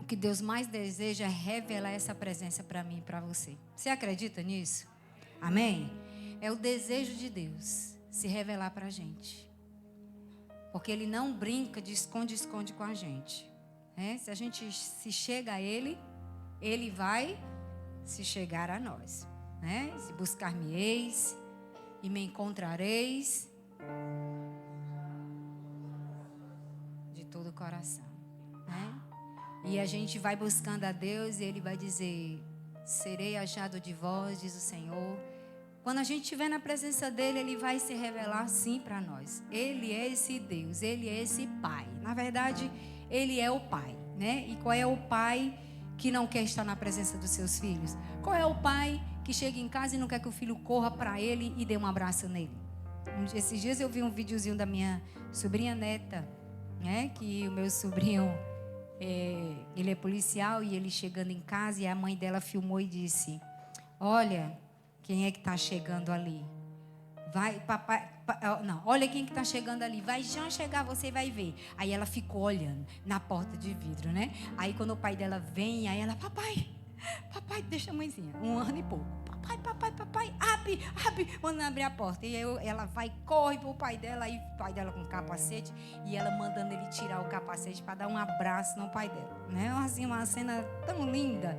o que Deus mais deseja é revelar essa presença para mim e para você. Você acredita nisso? Amém? É o desejo de Deus se revelar para a gente. Porque Ele não brinca de esconde-esconde com a gente. Se a gente se chega a Ele, Ele vai se chegar a nós. Se buscar-me-eis e me encontrareis de todo o coração. E a gente vai buscando a Deus e Ele vai dizer: serei achado de vós, diz o Senhor. Quando a gente estiver na presença dEle, Ele vai se revelar sim para nós. Ele é esse Deus, Ele é esse Pai. Na verdade, Ele é o Pai, E qual é o pai que não quer estar na presença dos seus filhos? Qual é o pai que chega em casa e não quer que o filho corra para ele e dê um abraço nele? Esses dias eu vi um videozinho da minha sobrinha neta, que o meu sobrinho, ele é policial, e ele chegando em casa, e a mãe dela filmou e disse: olha, quem é que está chegando ali? Vai, papai, não, olha quem que está chegando ali. Vai já chegar, você vai ver. Aí ela ficou olhando na porta de vidro, Aí quando o pai dela vem, aí ela: papai, deixa a mãezinha, 1 ano e pouco. Papai, abre, manda abrir a porta. E ela vai, corre pro pai dela, aí o pai dela com capacete, e ela mandando ele tirar o capacete para dar um abraço no pai dela, Assim, uma cena tão linda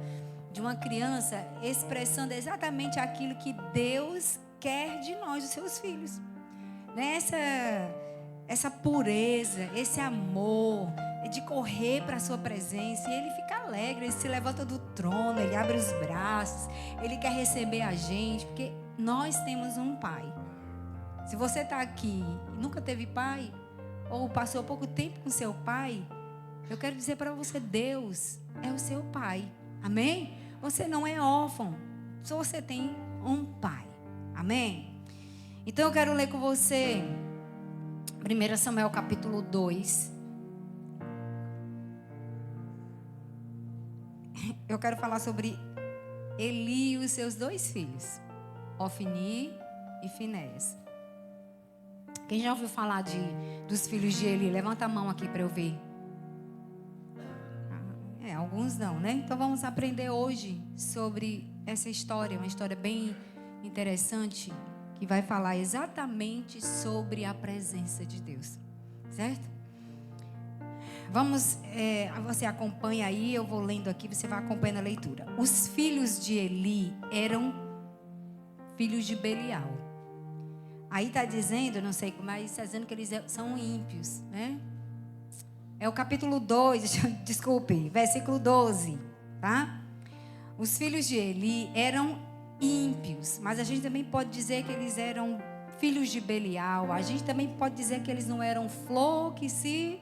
de uma criança expressando exatamente aquilo que Deus quer de nós, os seus filhos, essa pureza, esse amor de correr para a sua presença. E ele fica alegre, ele se levanta do trono, ele abre os braços, ele quer receber a gente, porque nós temos um pai. Se você está aqui e nunca teve pai, ou passou pouco tempo com seu pai, eu quero dizer para você: Deus é o seu pai. Amém? Você não é órfão, só você tem um pai. Amém? Então eu quero ler com você 1 Samuel capítulo 2. Eu quero falar sobre Eli e os seus 2 filhos, Ofni e Finéias. Quem já ouviu falar dos filhos de Eli? Levanta a mão aqui para eu ver. Alguns não, Então vamos aprender hoje sobre essa história, uma história bem interessante, que vai falar exatamente sobre a presença de Deus, certo? Vamos, você acompanha aí, eu vou lendo aqui, você vai acompanhando a leitura. Os filhos de Eli eram filhos de Belial. Aí está dizendo, não sei como, mas está dizendo que eles são ímpios, É o capítulo 2, desculpe, versículo 12, tá? Os filhos de Eli eram ímpios, mas a gente também pode dizer que eles eram filhos de Belial. A gente também pode dizer que eles não eram flor que se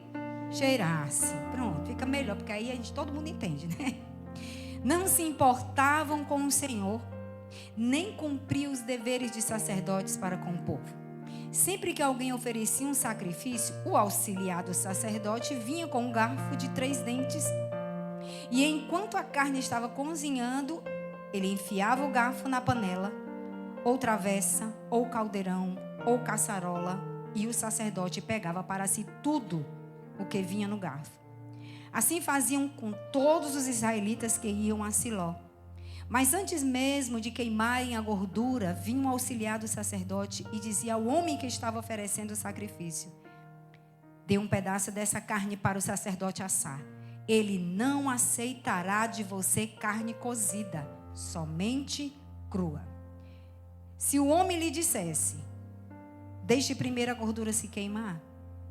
cheirasse. Pronto, fica melhor, porque aí todo mundo entende, Não se importavam com o Senhor, nem cumpriam os deveres de sacerdotes para com o povo. Sempre que alguém oferecia um sacrifício, o auxiliar do sacerdote vinha com um garfo de 3 dentes. E enquanto a carne estava cozinhando, ele enfiava o garfo na panela, ou travessa, ou caldeirão, ou caçarola, e o sacerdote pegava para si tudo o que vinha no garfo. Assim faziam com todos os israelitas que iam a Siló. Mas antes mesmo de queimarem a gordura, vinha um auxiliar do sacerdote e dizia ao homem que estava oferecendo o sacrifício: dê um pedaço dessa carne para o sacerdote assar. Ele não aceitará de você carne cozida, somente crua. Se o homem lhe dissesse: deixe primeiro a gordura se queimar,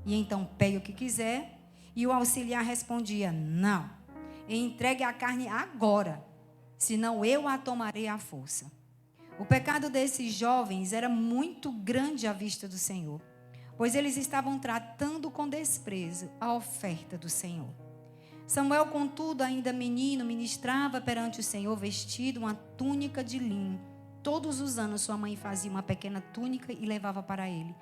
e então pegue o que quiser, e o auxiliar respondia: não, entregue a carne agora, senão eu a tomarei à força. O pecado desses jovens era muito grande à vista do Senhor, pois eles estavam tratando com desprezo a oferta do Senhor. Samuel, contudo, ainda menino, ministrava perante o Senhor vestido uma túnica de linho. Todos os anos sua mãe fazia uma pequena túnica e levava para ele,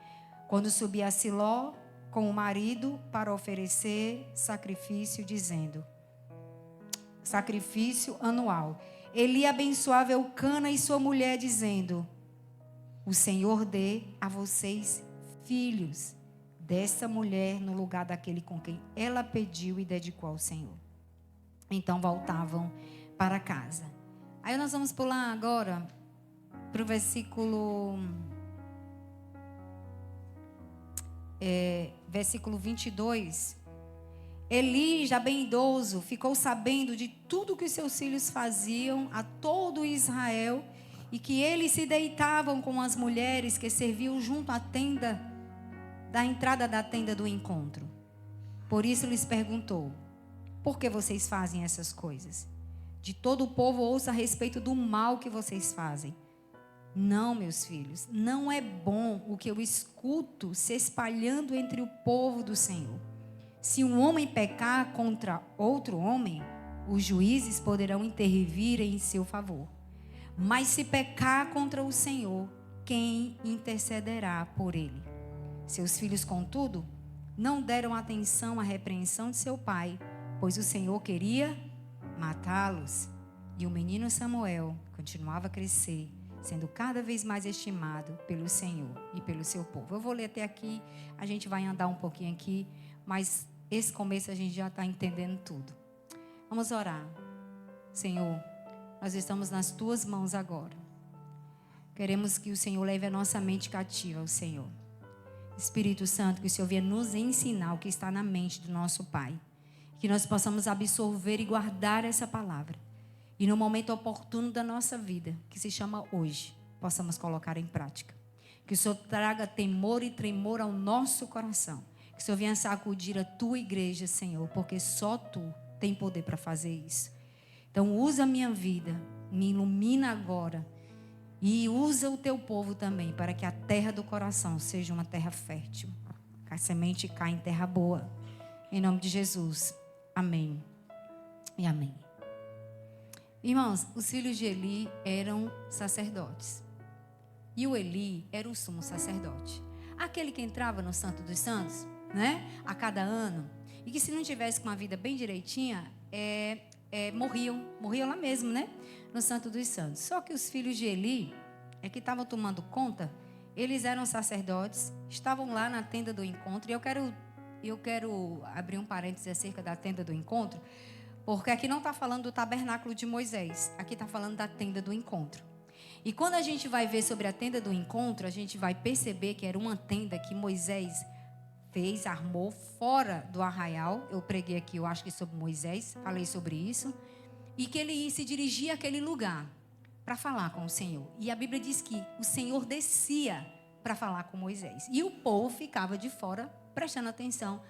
quando subia a Siló com o marido para oferecer sacrifício, dizendo: sacrifício anual. Eli abençoava Eucana e sua mulher, dizendo: o Senhor dê a vocês filhos dessa mulher no lugar daquele com quem ela pediu e dedicou ao Senhor. então voltavam para casa. Aí nós vamos pular agora para o versículo 22. Eli, já bem idoso, ficou sabendo de tudo que os seus filhos faziam a todo Israel e que eles se deitavam com as mulheres que serviam junto à tenda, da entrada da tenda do encontro. Por isso lhes perguntou: por que vocês fazem essas coisas? De todo o povo ouça a respeito do mal que vocês fazem. Não, meus filhos, não é bom o que eu escuto se espalhando entre o povo do Senhor. Se um homem pecar contra outro homem, os juízes poderão intervir em seu favor. Mas se pecar contra o Senhor, quem intercederá por ele? Seus filhos, contudo, não deram atenção à repreensão de seu pai, pois o Senhor queria matá-los. E o menino Samuel continuava a crescer, sendo cada vez mais estimado pelo Senhor e pelo seu povo. Eu vou ler até aqui, a gente vai andar um pouquinho aqui, mas esse começo a gente já está entendendo tudo. Vamos orar. Senhor, nós estamos nas tuas mãos agora. Queremos que o Senhor leve a nossa mente cativa ao Senhor. Espírito Santo, que o Senhor venha nos ensinar o que está na mente do nosso Pai. Que nós possamos absorver e guardar essa palavra. E no momento oportuno da nossa vida, que se chama hoje, possamos colocar em prática. Que o Senhor traga temor e tremor ao nosso coração. Que o Senhor venha sacudir a tua igreja, Senhor, porque só tu tem poder para fazer isso. Então usa a minha vida, me ilumina agora. E usa o teu povo também, para que a terra do coração seja uma terra fértil. Que a semente caia em terra boa. Em nome de Jesus. Amém. E amém. Irmãos, os filhos de Eli eram sacerdotes. E o Eli era o sumo sacerdote. Aquele que entrava no Santo dos Santos, né? A cada ano. E que se não tivesse com uma vida bem direitinha, morriam lá mesmo, né? No Santo dos Santos. Só que os filhos de Eli, que estavam tomando conta, eles eram sacerdotes, estavam lá na tenda do encontro. E eu quero abrir um parênteses acerca da tenda do encontro, porque aqui não está falando do tabernáculo de Moisés, aqui está falando da tenda do encontro. E quando a gente vai ver sobre a tenda do encontro, a gente vai perceber que era uma tenda que Moisés armou fora do arraial. Eu preguei aqui, eu acho que sobre Moisés, falei sobre isso. E que ele se dirigia àquele lugar para falar com o Senhor. E a Bíblia diz que o Senhor descia para falar com Moisés. E o povo ficava de fora, prestando atenção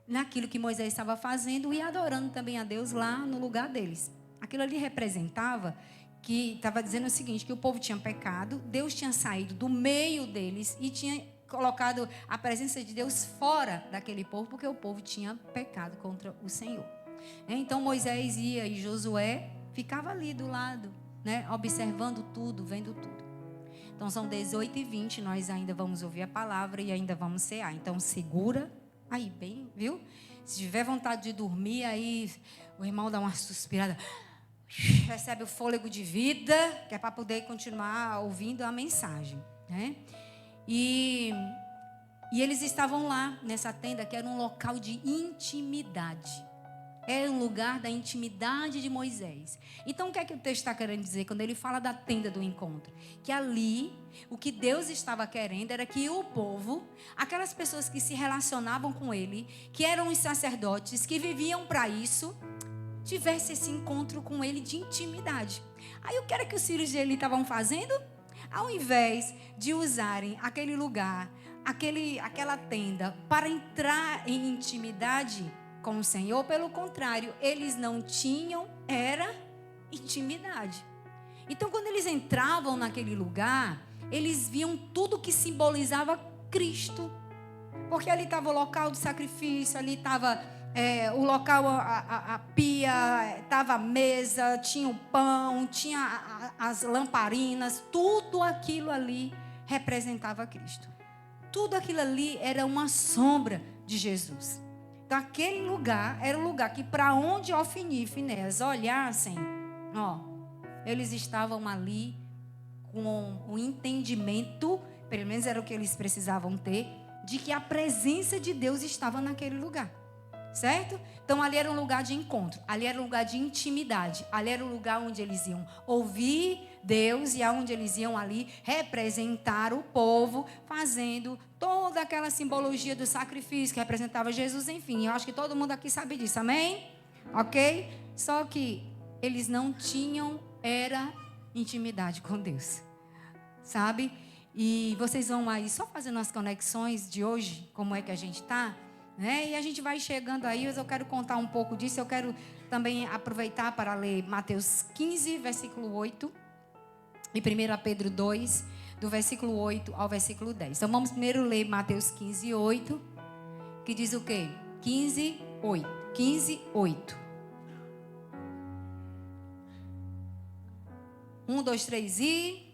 naquilo que Moisés estava fazendo e adorando também a Deus lá no lugar deles. Aquilo ali representava que estava dizendo o seguinte, que o povo tinha pecado, Deus tinha saído do meio deles e tinha colocado a presença de Deus fora daquele povo, porque o povo tinha pecado contra o Senhor. Então Moisés ia e Josué ficava ali do lado, né, observando tudo, vendo tudo. Então são 18h20, nós ainda vamos ouvir a palavra e ainda vamos cear. Então segura aí bem, viu? Se tiver vontade de dormir, aí o irmão dá uma suspirada, recebe o fôlego de vida, que é para poder continuar ouvindo a mensagem, né? E eles estavam lá nessa tenda, que era um local de intimidade. Era um lugar da intimidade de Moisés. Então o que é que o texto está querendo dizer quando ele fala da tenda do encontro? Que ali, o que Deus estava querendo era que o povo, aquelas pessoas que se relacionavam com ele, que eram os sacerdotes, que viviam para isso, tivesse esse encontro com ele de intimidade. Aí o que era que os filhos de Eli estavam fazendo? Ao invés de usarem aquele lugar, aquela tenda para entrar em intimidade com o Senhor, pelo contrário, eles não tinham, era intimidade. Então quando eles entravam naquele lugar, eles viam tudo que simbolizava Cristo. Porque ali estava o local do sacrifício, ali estava o local, a pia, estava a mesa, tinha o pão, tinha as lamparinas, tudo aquilo ali representava Cristo. Tudo aquilo ali era uma sombra de Jesus. Então aquele lugar era um lugar que para onde Ofni e Finéias olhassem, eles estavam ali com o entendimento, pelo menos era o que eles precisavam ter, de que a presença de Deus estava naquele lugar. Certo? Então ali era um lugar de encontro, ali era um lugar de intimidade, ali era um lugar onde eles iam ouvir Deus e aonde eles iam ali representar o povo, fazendo toda aquela simbologia do sacrifício que representava Jesus, enfim, eu acho que todo mundo aqui sabe disso, amém? Ok? Só que eles não tinham, intimidade com Deus, sabe? E vocês vão aí só fazendo as conexões de hoje, como é que a gente está, né? E a gente vai chegando aí, mas eu quero contar um pouco disso. Eu quero também aproveitar para ler Mateus 15, versículo 8, e 1 Pedro 2, do versículo 8 ao versículo 10. Então vamos primeiro ler Mateus 15, 8, que diz o quê? 15, 8. 15, 8. 1, 2, 3 e...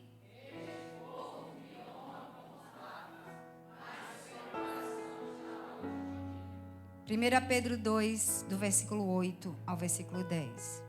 1 Pedro 2, do versículo 8 ao versículo 10.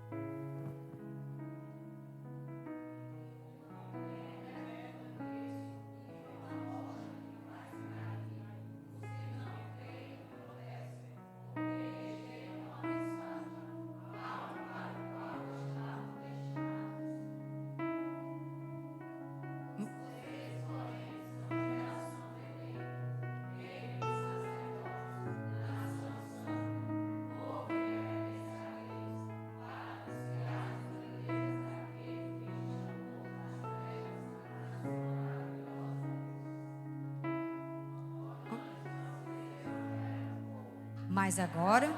Mas agora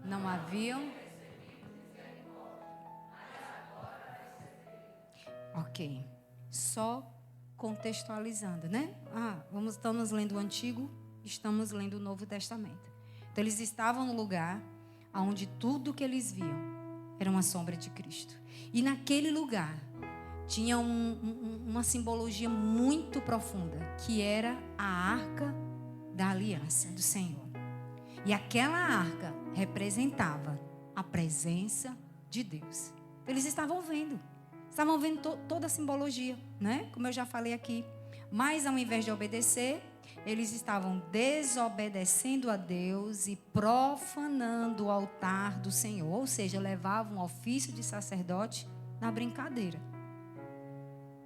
não haviam. Ok. Só contextualizando, né? Estamos lendo o Antigo, estamos lendo o Novo Testamento. Então eles estavam no lugar onde tudo que eles viam era uma sombra de Cristo. E naquele lugar tinha uma simbologia muito profunda, que era a arca da aliança do Senhor. E aquela arca representava a presença de Deus. Então, eles estavam vendo toda a simbologia, né? Como eu já falei aqui. Mas ao invés de obedecer, eles estavam desobedecendo a Deus e profanando o altar do Senhor. Ou seja, levavam o ofício de sacerdote na brincadeira.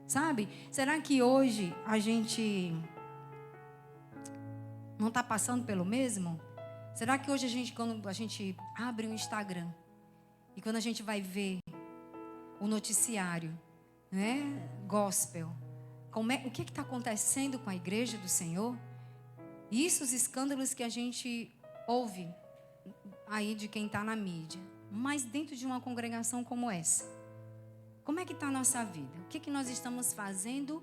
Sabe? Será que hoje a gente não está passando pelo mesmo? Será que hoje quando a gente abre o Instagram e quando a gente vai ver o noticiário, né, gospel, o que está acontecendo com a igreja do Senhor? Isso, os escândalos que a gente ouve aí de quem está na mídia, mas dentro de uma congregação como essa, como é que está a nossa vida? O que nós estamos fazendo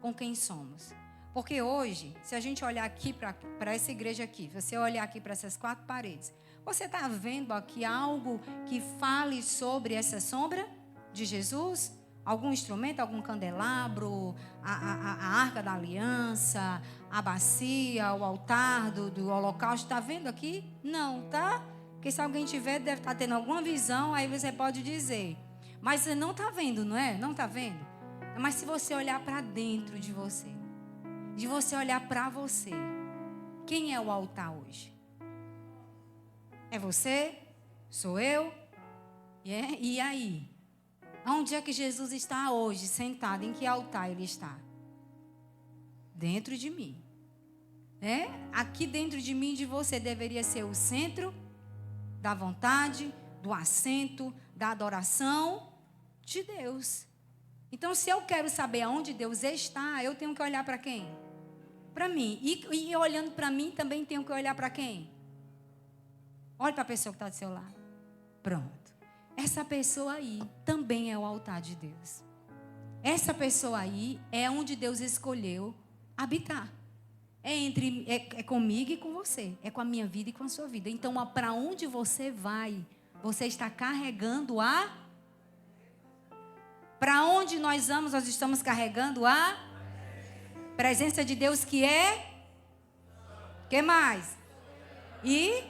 com quem somos? Porque hoje, se a gente olhar aqui para essa igreja aqui, você olhar aqui para essas 4 paredes, você está vendo aqui algo que fale sobre essa sombra de Jesus? Algum instrumento, algum candelabro, a arca da aliança, a bacia, o altar do holocausto, está vendo aqui? Não, tá? Porque se alguém tiver, deve estar tendo alguma visão, aí você pode dizer. Mas você não está vendo, não é? Não está vendo? Mas se você olhar para dentro de você olhar para você, quem é o altar hoje? É você? Sou eu? E aí? Onde é que Jesus está hoje, sentado? Em que altar ele está? Dentro de mim. Aqui dentro de mim e de você deveria ser o centro da vontade, do assento, da adoração de Deus. Então, se eu quero saber aonde Deus está, eu tenho que olhar para quem? Para mim. E olhando para mim, também tenho que olhar para quem? Olhe para a pessoa que está do seu lado. Pronto. Essa pessoa aí também é o altar de Deus. Essa pessoa aí é onde Deus escolheu habitar. É comigo e com você. É com a minha vida e com a sua vida. Então, para onde você vai, você está carregando Para onde nós vamos, nós estamos carregando a presença de Deus, que é... Que mais? E...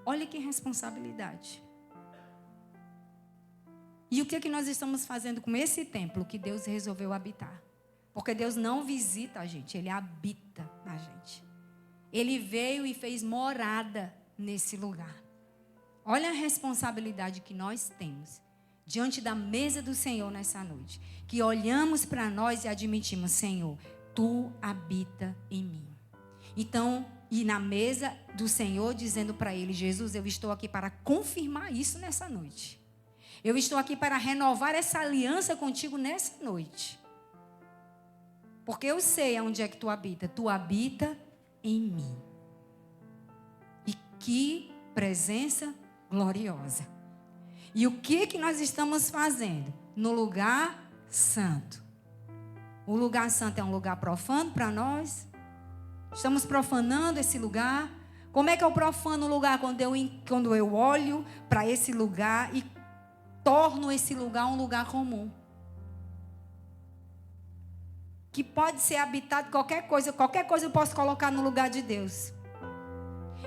Olha que responsabilidade. E o que é que nós estamos fazendo com esse templo que Deus resolveu habitar? Porque Deus não visita a gente, Ele habita na gente. Ele veio e fez morada nesse lugar. Olha a responsabilidade que nós temos diante da mesa do Senhor nessa noite. Que olhamos para nós e admitimos: Senhor, Tu habita em mim. Então, e na mesa do Senhor, dizendo para Ele: Jesus, eu estou aqui para confirmar isso nessa noite. Eu estou aqui para renovar essa aliança contigo nessa noite. Porque eu sei aonde é que Tu habita. Tu habita em mim. E que presença gloriosa. E o que nós estamos fazendo? No lugar santo. O lugar santo é um lugar profano para nós? Estamos profanando esse lugar? Como é que eu profano o lugar quando eu olho para esse lugar e torno esse lugar um lugar comum? Que pode ser habitado qualquer coisa eu posso colocar no lugar de Deus.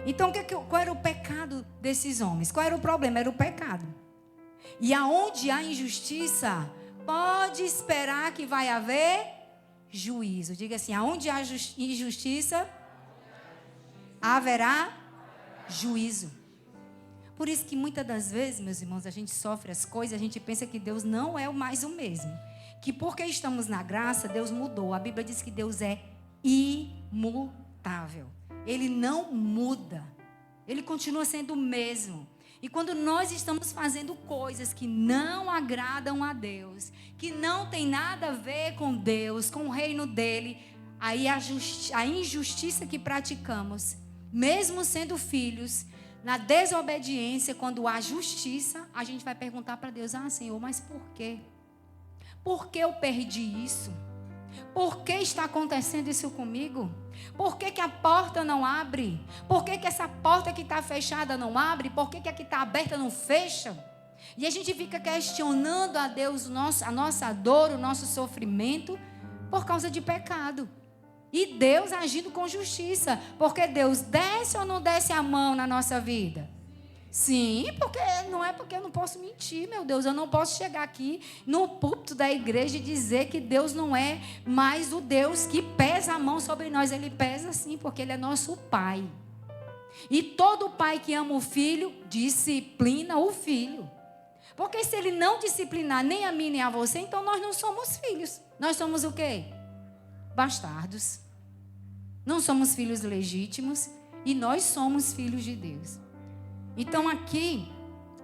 Então, qual era o pecado desses homens? Qual era o problema? Era o pecado. E aonde há injustiça, pode esperar que vai haver juízo. Diga assim: aonde há injustiça, haverá juízo. Por isso que muitas das vezes, meus irmãos, a gente sofre as coisas, a gente pensa que Deus não é mais o mesmo. Que porque estamos na graça, Deus mudou. A Bíblia diz que Deus é imutável. Ele não muda. Ele continua sendo o mesmo. E quando nós estamos fazendo coisas que não agradam a Deus, que não tem nada a ver com Deus, com o reino dele, aí a injustiça que praticamos, mesmo sendo filhos, na desobediência, quando há justiça, a gente vai perguntar para Deus: ah, Senhor, mas por quê? Por que eu perdi isso? Por que está acontecendo isso comigo? Por que a porta não abre? Por que essa porta que está fechada não abre? Por que a que está aberta não fecha? E a gente fica questionando a Deus a nossa dor, o nosso sofrimento, por causa de pecado. E Deus agindo com justiça. Porque Deus desce ou não desce a mão na nossa vida? Sim, porque eu não posso mentir, meu Deus. Eu não posso chegar aqui no púlpito da igreja e dizer que Deus não é mais o Deus que pesa a mão sobre nós. Ele pesa sim, porque Ele é nosso Pai. E todo pai que ama o filho, disciplina o filho. Porque se Ele não disciplinar nem a mim nem a você, então nós não somos filhos. Nós somos o quê? Bastardos. Não somos filhos legítimos e nós somos filhos de Deus. Então aqui,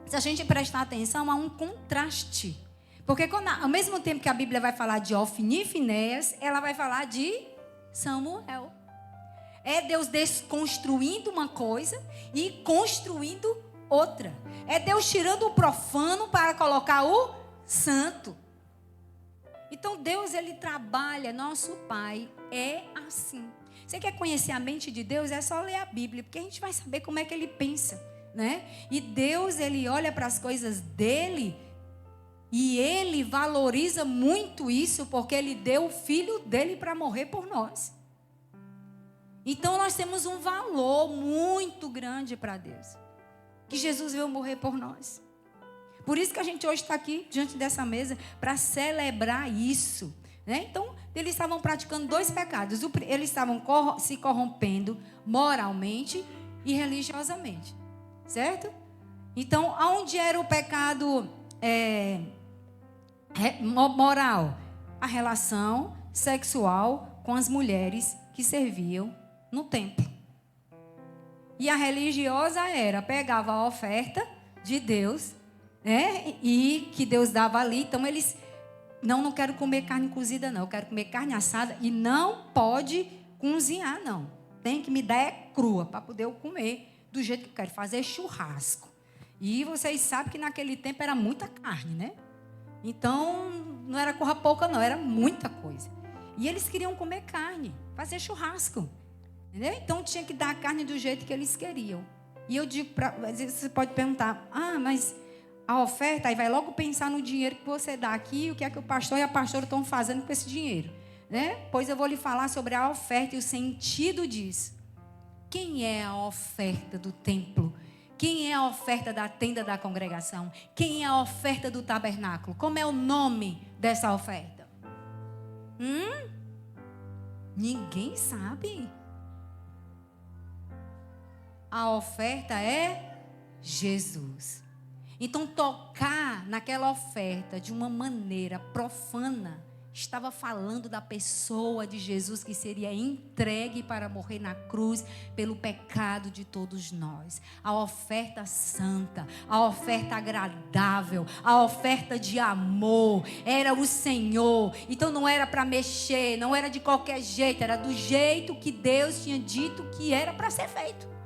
se a gente prestar atenção, há um contraste. Porque ao mesmo tempo que a Bíblia vai falar de Ofni e Finéias, ela vai falar de Samuel. É Deus desconstruindo uma coisa e construindo outra. É Deus tirando o profano para colocar o santo. Então Deus, Ele trabalha, nosso Pai é assim. Você quer conhecer a mente de Deus? É só ler a Bíblia, porque a gente vai saber como é que Ele pensa. Né? E Deus, Ele olha para as coisas dele e Ele valoriza muito isso, porque Ele deu o filho dele para morrer por nós. Então nós temos um valor muito grande para Deus, que Jesus veio morrer por nós. Por isso que a gente hoje está aqui diante dessa mesa para celebrar isso, né? Então eles estavam praticando dois pecados. Eles estavam se corrompendo moralmente e religiosamente. Certo? Então, aonde era o pecado moral? A relação sexual com as mulheres que serviam no templo. E a religiosa pegava a oferta de Deus, né? E que Deus dava ali. Então, eles, não quero comer carne cozida, não. Eu quero comer carne assada e não pode cozinhar, não. Tem que me dar crua para poder eu comer. Do jeito que eu quero, fazer churrasco. E vocês sabem que naquele tempo era muita carne, né? Então, não era coisa pouca não, era muita coisa. E eles queriam comer carne, fazer churrasco. Entendeu? Então, tinha que dar a carne do jeito que eles queriam. E eu digo, você pode perguntar, mas a oferta, aí vai logo pensar no dinheiro que você dá aqui, o que é que o pastor e a pastora estão fazendo com esse dinheiro. Né? Pois eu vou lhe falar sobre a oferta e o sentido disso. Quem é a oferta do templo? Quem é a oferta da tenda da congregação? Quem é a oferta do tabernáculo? Como é o nome dessa oferta? Ninguém sabe. a oferta é Jesus. Então, tocar naquela oferta de uma maneira profana estava falando da pessoa de Jesus que seria entregue para morrer na cruz pelo pecado de todos nós. A oferta santa, a oferta agradável, a oferta de amor, era o Senhor. Então não era para mexer, não era de qualquer jeito, era do jeito que Deus tinha dito que era para ser feito.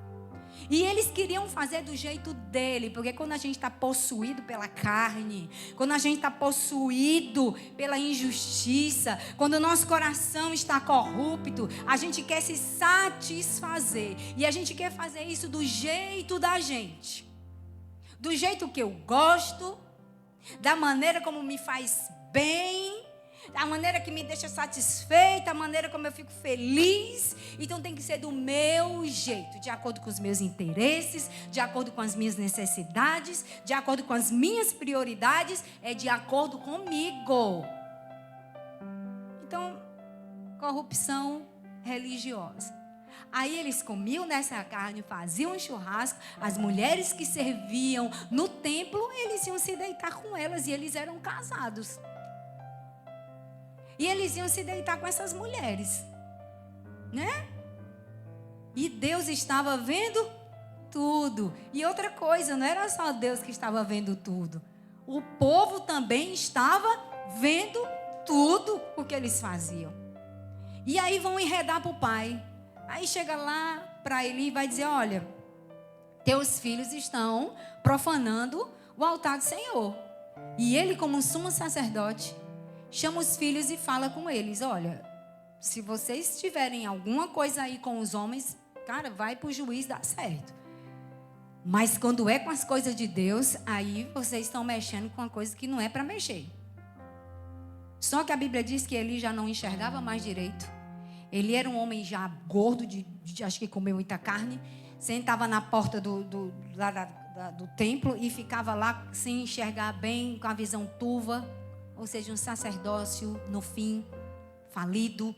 E eles queriam fazer do jeito dele, porque quando a gente está possuído pela carne, quando a gente está possuído pela injustiça, quando o nosso coração está corrupto, a gente quer se satisfazer. E a gente quer fazer isso do jeito da gente. Do jeito que eu gosto, da maneira como me faz bem, da maneira que me deixa satisfeita, a maneira como eu fico feliz. Então tem que ser do meu jeito, de acordo com os meus interesses, de acordo com as minhas necessidades, de acordo com as minhas prioridades, é de acordo comigo. Então, corrupção religiosa. Aí eles comiam dessa carne, faziam um churrasco. As mulheres que serviam no templo, eles iam se deitar com elas e eles eram casados. E eles iam se deitar com essas mulheres, né? E Deus estava vendo tudo. E outra coisa, não era só Deus que estava vendo tudo. O povo também estava vendo tudo o que eles faziam. E aí vão enredar para o pai. Aí chega lá para Eli e vai dizer, olha, teus filhos estão profanando o altar do Senhor. E ele, como um sumo sacerdote, chama os filhos e fala com eles, olha, se vocês tiverem alguma coisa aí com os homens, cara, vai para o juiz, dá certo. Mas quando é com as coisas de Deus, aí vocês estão mexendo com uma coisa que não é para mexer. Só que a Bíblia diz que Eli já não enxergava mais direito. Ele era um homem já gordo, acho que comeu muita carne, sentava na porta do templo e ficava lá sem enxergar bem, com a visão turva. Ou seja, um sacerdócio, no fim, falido,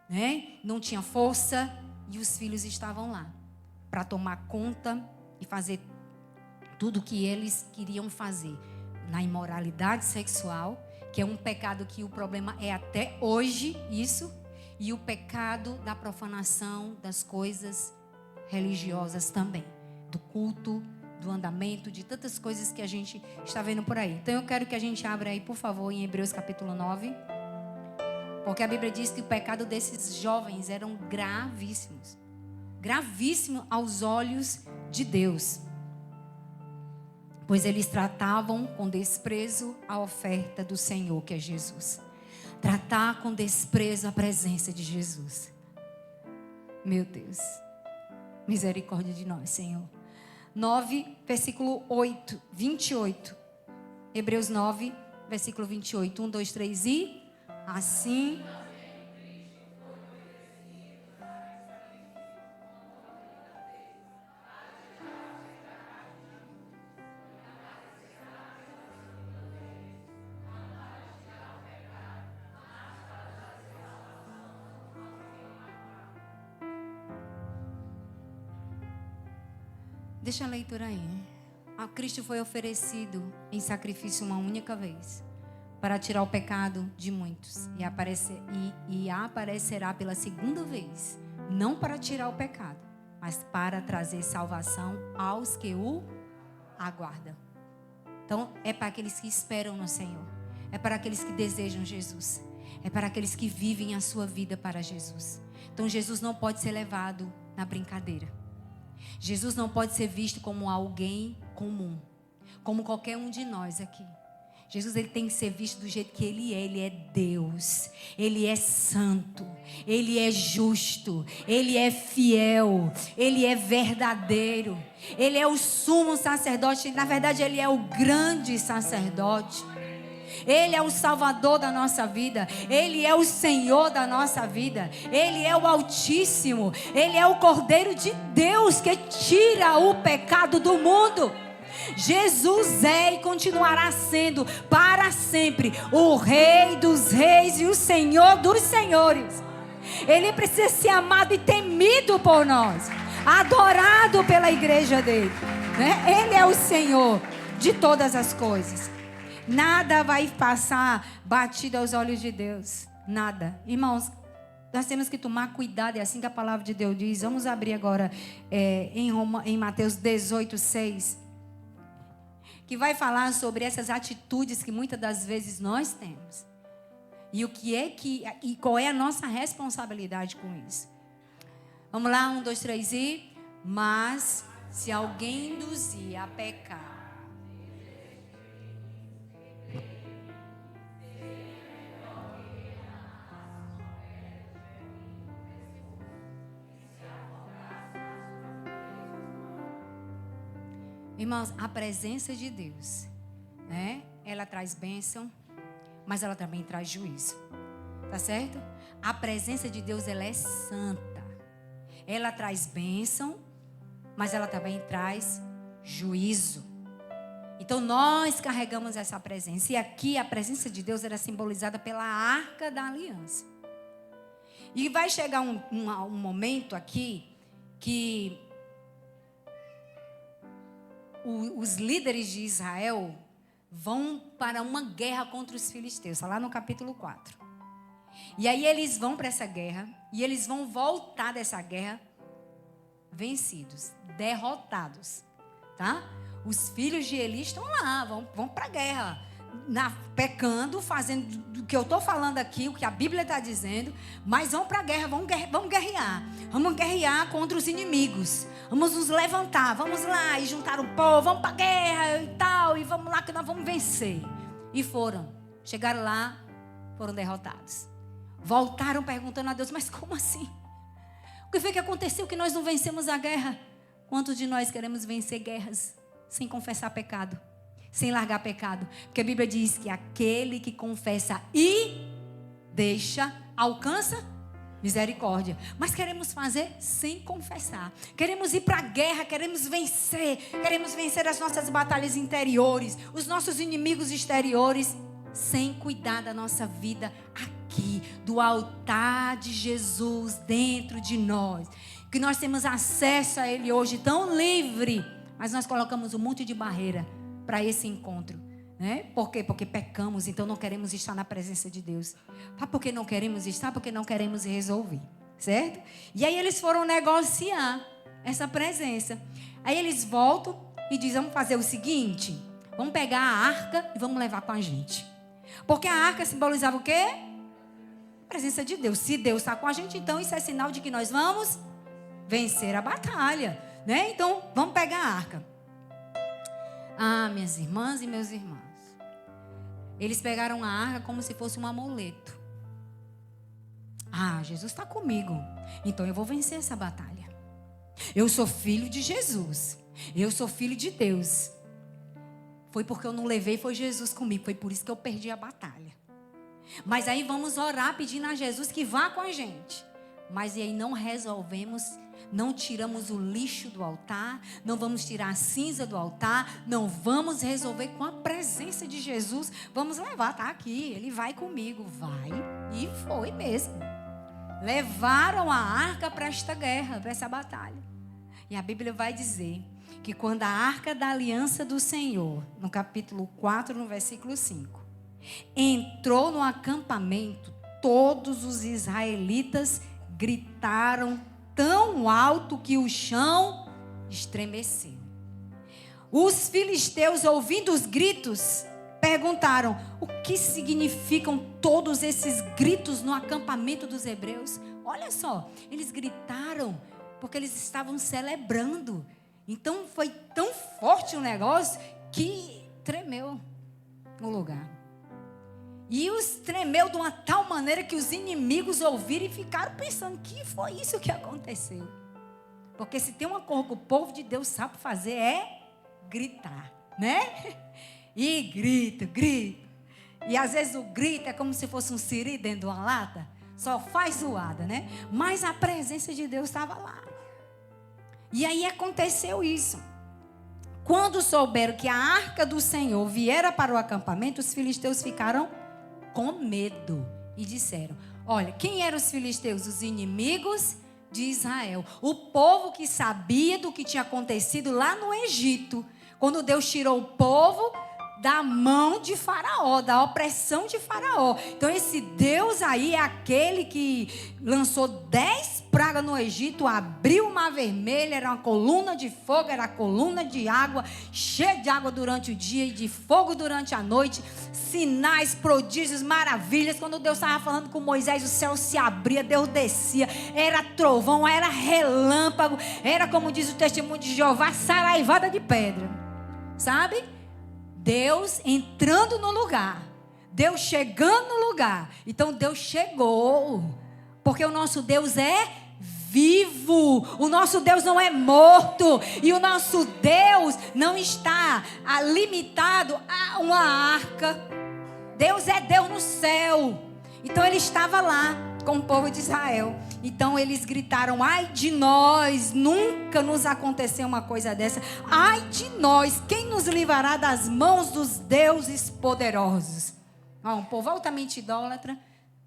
né? Não tinha força. E os filhos estavam lá para tomar conta e fazer tudo o que eles queriam fazer. Na imoralidade sexual, que é um pecado que o problema é até hoje, isso. E o pecado da profanação das coisas religiosas também. Do culto, do andamento, de tantas coisas que a gente está vendo por aí. Então eu quero que a gente abra aí, por favor, em Hebreus capítulo 9. Porque a Bíblia diz que o pecado desses jovens eram gravíssimos. Gravíssimo aos olhos de Deus. Pois eles tratavam com desprezo a oferta do Senhor, que é Jesus. Tratar com desprezo a presença de Jesus. Meu Deus. Misericórdia de nós, Senhor. 9, versículo 8, 28. Hebreus 9, versículo 28. 1, 2, 3 e... Assim... Deixa a leitura aí. A Cristo foi oferecido em sacrifício uma única vez, para tirar o pecado de muitos. E aparecerá pela segunda vez, não para tirar o pecado, mas para trazer salvação aos que o aguardam. Então, é para aqueles que esperam no Senhor. É para aqueles que desejam Jesus. É para aqueles que vivem a sua vida para Jesus. Então, Jesus não pode ser levado na brincadeira. Jesus não pode ser visto como alguém comum, como qualquer um de nós aqui. Jesus, ele tem que ser visto do jeito que ele é. Ele é Deus, ele é santo, ele é justo, ele é fiel, ele é verdadeiro. Ele é o sumo sacerdote, na verdade ele é o grande sacerdote. Ele é o Salvador da nossa vida. Ele é o Senhor da nossa vida. Ele é o Altíssimo. Ele é o Cordeiro de Deus que tira o pecado do mundo. Jesus é e continuará sendo para sempre o Rei dos Reis e o Senhor dos Senhores. Ele precisa ser amado e temido por nós. adorado pela igreja dele, né? Ele é o Senhor de todas as coisas. Nada vai passar batido aos olhos de Deus. Nada. Irmãos, nós temos que tomar cuidado. É assim que a palavra de Deus diz. Vamos abrir agora em Mateus 18:6. Que vai falar sobre essas atitudes que muitas das vezes nós temos. E e qual é a nossa responsabilidade com isso. Vamos lá, 1, 2, 3 e... Mas se alguém induzir a pecar, irmãos, a presença de Deus, né? Ela traz bênção, mas ela também traz juízo. Tá certo? A presença de Deus, ela é santa. Ela traz bênção, mas ela também traz juízo. Então nós carregamos essa presença. E aqui a presença de Deus era simbolizada pela Arca da Aliança. E vai chegar um momento aqui que os líderes de Israel vão para uma guerra contra os filisteus. Está lá no capítulo 4. E aí eles vão para essa guerra. E eles vão voltar dessa guerra vencidos, derrotados. Tá? Os filhos de Eli estão lá, vão para a guerra. Pecando, fazendo do que eu estou falando aqui, o que a Bíblia está dizendo. Mas vão para a guerra, vamos guerrear. Vamos guerrear contra os inimigos. Vamos nos levantar, vamos lá e juntar o povo, vamos para a guerra e tal, e vamos lá que nós vamos vencer. E foram, chegaram lá, foram derrotados. Voltaram perguntando a Deus, mas como assim? O que foi que aconteceu que nós não vencemos a guerra? Quantos de nós queremos vencer guerras sem confessar pecado? Sem largar pecado? Porque a Bíblia diz que aquele que confessa e deixa, alcança misericórdia. Mas queremos fazer sem confessar. Queremos ir para a guerra, queremos vencer. Queremos vencer as nossas batalhas interiores, os nossos inimigos exteriores, sem cuidar da nossa vida aqui, do altar de Jesus dentro de nós. Que nós temos acesso a Ele hoje tão livre, mas nós colocamos um monte de barreira para esse encontro. Né? Por quê? Porque pecamos, então não queremos estar na presença de Deus. Por que não queremos estar? Porque não queremos resolver, certo? E aí eles foram negociar essa presença. Aí eles voltam e dizem, vamos fazer o seguinte, vamos pegar a arca e vamos levar com a gente. Porque a arca simbolizava o quê? A presença de Deus. Se Deus está com a gente, então isso é sinal de que nós vamos vencer a batalha, né? Então, vamos pegar a arca. Ah, minhas irmãs e meus irmãos, eles pegaram a arca como se fosse um amuleto. Ah, Jesus está comigo, então eu vou vencer essa batalha. Eu sou filho de Jesus, eu sou filho de Deus. Foi porque eu não levei, foi Jesus comigo, foi por isso que eu perdi a batalha. Mas aí vamos orar pedindo a Jesus que vá com a gente. Mas e aí não resolvemos, não tiramos o lixo do altar, não vamos tirar a cinza do altar, não vamos resolver com a presença de Jesus. Vamos levar, tá aqui, Ele vai comigo, vai. E foi mesmo. Levaram a arca para esta guerra, para essa batalha. E a Bíblia vai dizer que quando a arca da aliança do Senhor, no capítulo 4, no versículo 5, entrou no acampamento, todos os israelitas gritaram tão alto que o chão estremeceu. Os filisteus, ouvindo os gritos, perguntaram: o que significam todos esses gritos no acampamento dos hebreus? Olha só, eles gritaram porque eles estavam celebrando. Então foi tão forte o negócio que tremeu no lugar. E os tremeu de uma tal maneira que os inimigos ouviram e ficaram pensando: que foi isso que aconteceu? Porque se tem uma coisa que o povo de Deus sabe fazer é gritar, né? E grita. E às vezes o grito é como se fosse um siri dentro de uma lata, só faz zoada, né? Mas a presença de Deus estava lá. E aí aconteceu isso. Quando souberam que a arca do Senhor viera para o acampamento, os filisteus ficaram com medo e disseram: olha, quem eram os filisteus? Os inimigos de Israel. O povo que sabia do que tinha acontecido lá no Egito, quando Deus tirou o povo da mão de Faraó, da opressão de Faraó. Então esse Deus aí é aquele que lançou 10 pragas no Egito, abriu o mar vermelho, era uma coluna de fogo, era coluna de água, cheia de água durante o dia e de fogo durante a noite, sinais, prodígios, maravilhas. Quando Deus estava falando com Moisés, o céu se abria, Deus descia, era trovão, era relâmpago, era, como diz o testemunho de Jeová, saraivada de pedra, sabe? Deus entrando no lugar, Deus chegando no lugar. Então Deus chegou, porque o nosso Deus é vivo, o nosso Deus não é morto, e o nosso Deus não está limitado a uma arca. Deus é Deus no céu. Então ele estava lá com o povo de Israel. Então eles gritaram: ai de nós, nunca nos aconteceu uma coisa dessa. Ai de nós, quem nos livrará das mãos dos deuses poderosos? Um povo altamente idólatra.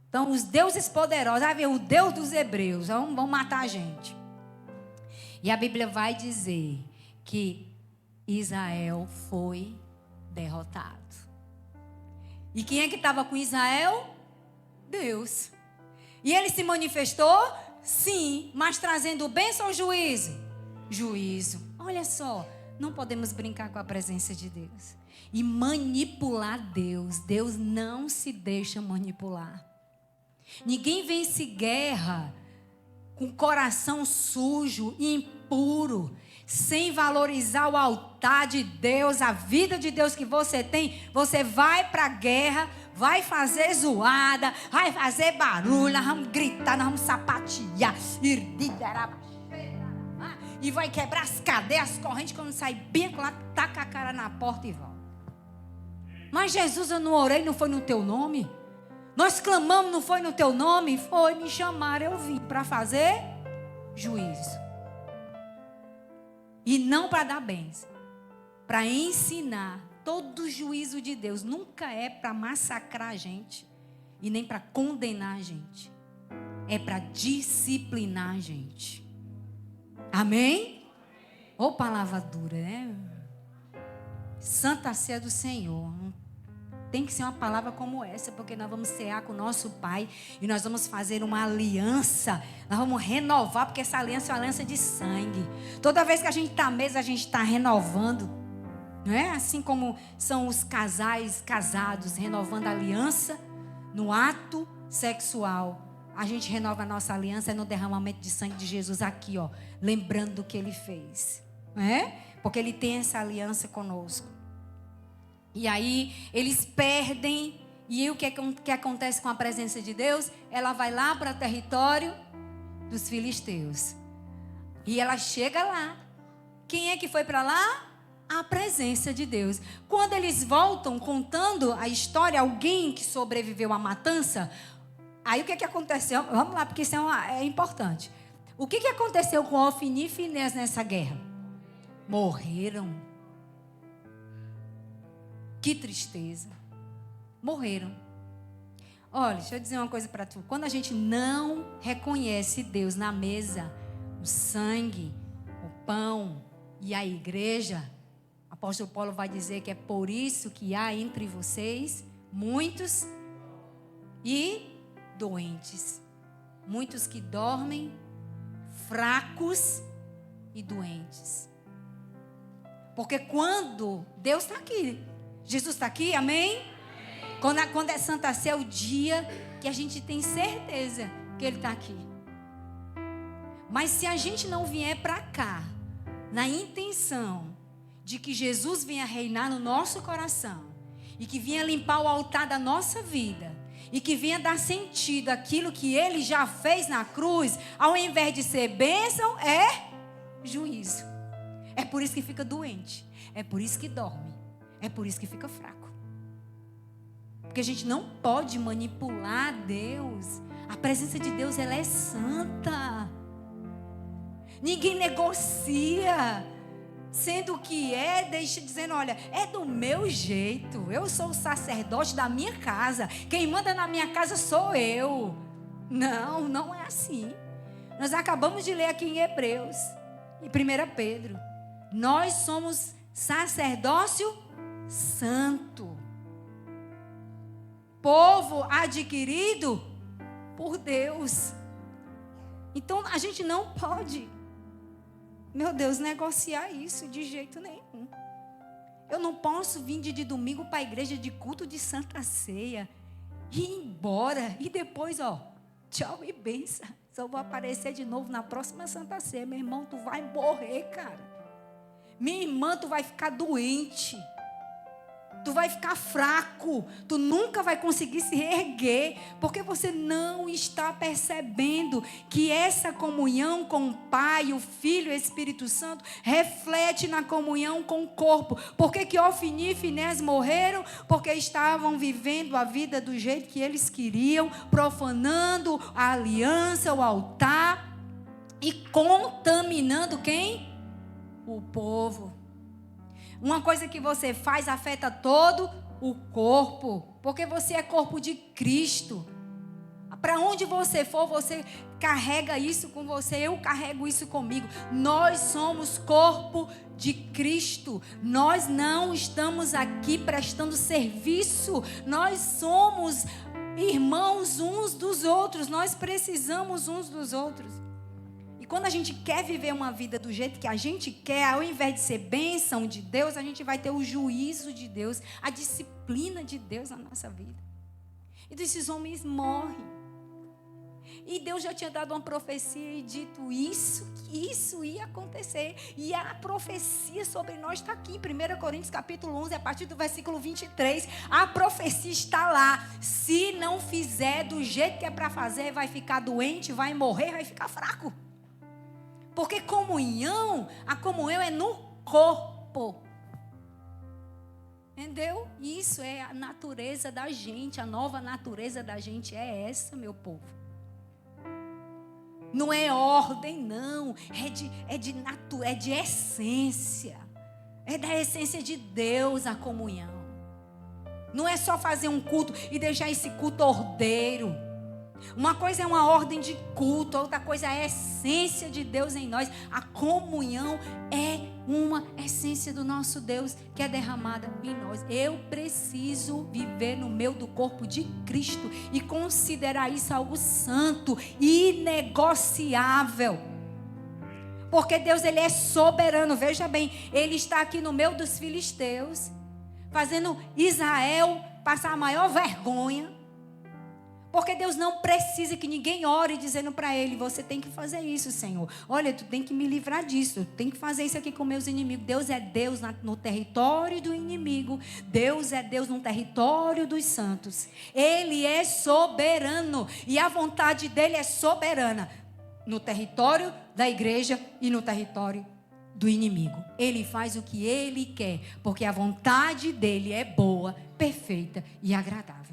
Então os deuses poderosos, o Deus dos hebreus, vão matar a gente. E a Bíblia vai dizer que Israel foi derrotado. E quem é que estava com Israel? Deus. E ele se manifestou? Sim, mas trazendo bênção ou juízo? Juízo. Olha só, não podemos brincar com a presença de Deus e manipular Deus. Deus não se deixa manipular. Ninguém vence guerra com coração sujo e impuro, sem valorizar o altar de Deus, a vida de Deus que você tem. Você vai para a guerra, vai fazer zoada, vai fazer barulho, nós vamos gritar, nós vamos sapatear, e vai quebrar as cadeias, as correntes. Quando sai bem lá, taca a cara na porta e volta. Mas Jesus, eu não orei, não foi no teu nome? Nós clamamos, não foi no teu nome? Foi, me chamaram, eu vim para fazer juízo. E não para dar bênção, para ensinar. Todo juízo de Deus nunca é para massacrar a gente e nem para condenar a gente. É para disciplinar a gente. Amém? Ô palavra dura, né? Santa ceia do Senhor. Tem que ser uma palavra como essa, porque nós vamos cear com o nosso Pai e nós vamos fazer uma aliança. Nós vamos renovar, porque essa aliança é uma aliança de sangue. Toda vez que a gente está à mesa, a gente está renovando. Não é? Assim como são os casais casados renovando a aliança no ato sexual. A gente renova a nossa aliança no derramamento de sangue de Jesus aqui, ó, lembrando do que Ele fez. Não é? Porque Ele tem essa aliança conosco. E aí eles perdem. E o que acontece com a presença de Deus? Ela vai lá para o território dos filisteus. E ela chega lá. Quem é que foi para lá? A presença de Deus. Quando eles voltam contando a história, alguém que sobreviveu à matança, aí o que aconteceu? Vamos lá, porque isso é importante. O que aconteceu com Ofni e Finéias nessa guerra? Morreram. Que tristeza. Morreram. Olha, deixa eu dizer uma coisa para tu. Quando a gente não reconhece Deus na mesa, o sangue, o pão e a igreja, o apóstolo Paulo vai dizer que é por isso que há entre vocês muitos e doentes. Muitos que dormem, fracos e doentes. Porque quando Deus está aqui, Jesus está aqui, amém? Quando é Santa Ceia, é o dia que a gente tem certeza que Ele está aqui. Mas se a gente não vier para cá, na intenção de que Jesus venha reinar no nosso coração, e que venha limpar o altar da nossa vida, e que venha dar sentido àquilo que Ele já fez na cruz, ao invés de ser bênção, é juízo. É por isso que fica doente, é por isso que dorme. É por isso que fica fraco. Porque a gente não pode manipular Deus. A presença de Deus, ela é santa. Ninguém negocia. Sendo que deixa dizendo, olha, é do meu jeito. Eu sou o sacerdote da minha casa. Quem manda na minha casa sou eu. Não, não é assim. Nós acabamos de ler aqui em Hebreus, em 1 Pedro. Nós somos sacerdócio santo. Povo adquirido por Deus. Então a gente não pode, meu Deus, negociar isso de jeito nenhum. Eu não posso vir de domingo para a igreja de culto de Santa Ceia e ir embora e depois, tchau e benção. Só vou aparecer de novo na próxima Santa Ceia. Meu irmão, tu vai morrer, cara. Minha irmã, tu vai ficar doente. Tu vai ficar fraco. Tu nunca vai conseguir se reerguer. Porque você não está percebendo que essa comunhão com o Pai, o Filho e o Espírito Santo reflete na comunhão com o corpo. Por que Ofni e Finés morreram? Porque estavam vivendo a vida do jeito que eles queriam, profanando a aliança, o altar e contaminando quem? O povo. Uma coisa que você faz afeta todo o corpo, porque você é corpo de Cristo. Para onde você for, você carrega isso com você, eu carrego isso comigo. Nós somos corpo de Cristo. Nós não estamos aqui prestando serviço. Nós somos irmãos uns dos outros. Nós precisamos uns dos outros. Quando a gente quer viver uma vida do jeito que a gente quer, ao invés de ser bênção de Deus, a gente vai ter o juízo de Deus, a disciplina de Deus na nossa vida. Então esses homens morrem. E Deus já tinha dado uma profecia e dito isso, que isso ia acontecer. E a profecia sobre nós está aqui em 1 Coríntios capítulo 11, a partir do versículo 23. A profecia está lá. Se não fizer do jeito que é para fazer, vai ficar doente, vai morrer, vai ficar fraco. Porque a comunhão é no corpo. Entendeu? Isso é a natureza da gente, a nova natureza da gente é essa, meu povo. Não é ordem, não. É de essência. É da essência de Deus a comunhão. Não é só fazer um culto e deixar esse culto ordeiro. Uma coisa é uma ordem de culto, outra coisa é a essência de Deus em nós. A comunhão é uma essência do nosso Deus que é derramada em nós. Eu preciso viver no meio do corpo de Cristo e considerar isso algo santo, inegociável. Porque Deus, Ele é soberano. Veja bem, Ele está aqui no meio dos filisteus, fazendo Israel passar a maior vergonha. Porque Deus não precisa que ninguém ore dizendo para Ele, você tem que fazer isso, Senhor. Olha, tu tem que me livrar disso, tu tem que fazer isso aqui com meus inimigos. Deus é Deus no território do inimigo. Deus é Deus no território dos santos. Ele é soberano e a vontade dEle é soberana no território da igreja e no território do inimigo. Ele faz o que Ele quer, porque a vontade dEle é boa, perfeita e agradável.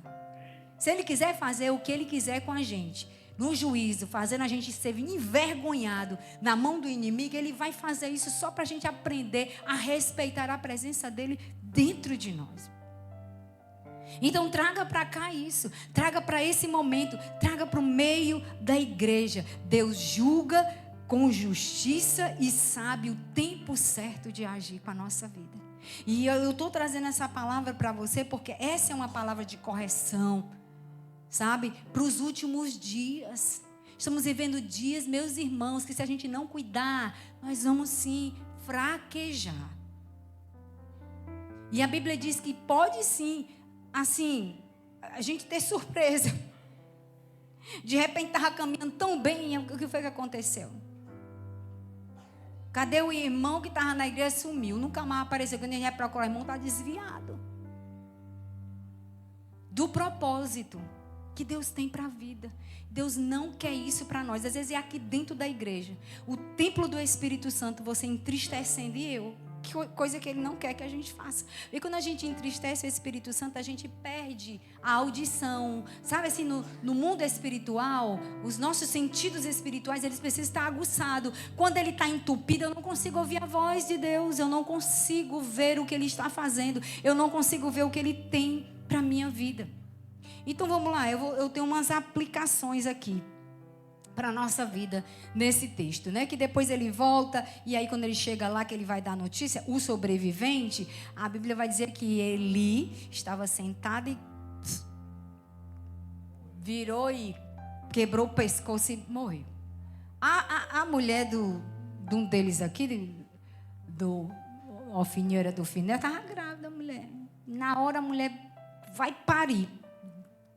Se Ele quiser fazer o que Ele quiser com a gente, no juízo, fazendo a gente ser envergonhado na mão do inimigo, Ele vai fazer isso só para a gente aprender a respeitar a presença dEle dentro de nós. Então traga para cá isso, traga para esse momento, traga para o meio da igreja. Deus julga com justiça e sabe o tempo certo de agir com a nossa vida. E eu estou trazendo essa palavra para você porque essa é uma palavra de correção. Sabe, para os últimos dias. Estamos vivendo dias, meus irmãos, que se a gente não cuidar, nós vamos sim fraquejar. E a Bíblia diz que pode sim, assim, a gente ter surpresa. De repente estava caminhando tão bem, o que foi que aconteceu? Cadê o irmão que estava na igreja? Sumiu, nunca mais apareceu. Quando a gente vai procurar o irmão, está desviado. Do propósito que Deus tem para a vida. Deus não quer isso para nós. Às vezes é aqui dentro da igreja, o templo do Espírito Santo, você entristecendo e eu. Coisa que Ele não quer que a gente faça. E quando a gente entristece o Espírito Santo, a gente perde a audição. Sabe assim, no mundo espiritual, os nossos sentidos espirituais, eles precisam estar aguçados. Quando ele está entupido, eu não consigo ouvir a voz de Deus. Eu não consigo ver o que Ele está fazendo. Eu não consigo ver o que Ele tem para a minha vida. Então vamos lá, eu tenho umas aplicações aqui para a nossa vida nesse texto, né? Que depois ele volta, e aí quando ele chega lá, que ele vai dar a notícia, o sobrevivente, a Bíblia vai dizer que Eli estava sentado e virou e quebrou o pescoço e morreu. A mulher de um deles aqui, do alfinheira do Finé, estava grávida, a mulher. Na hora a mulher vai parir.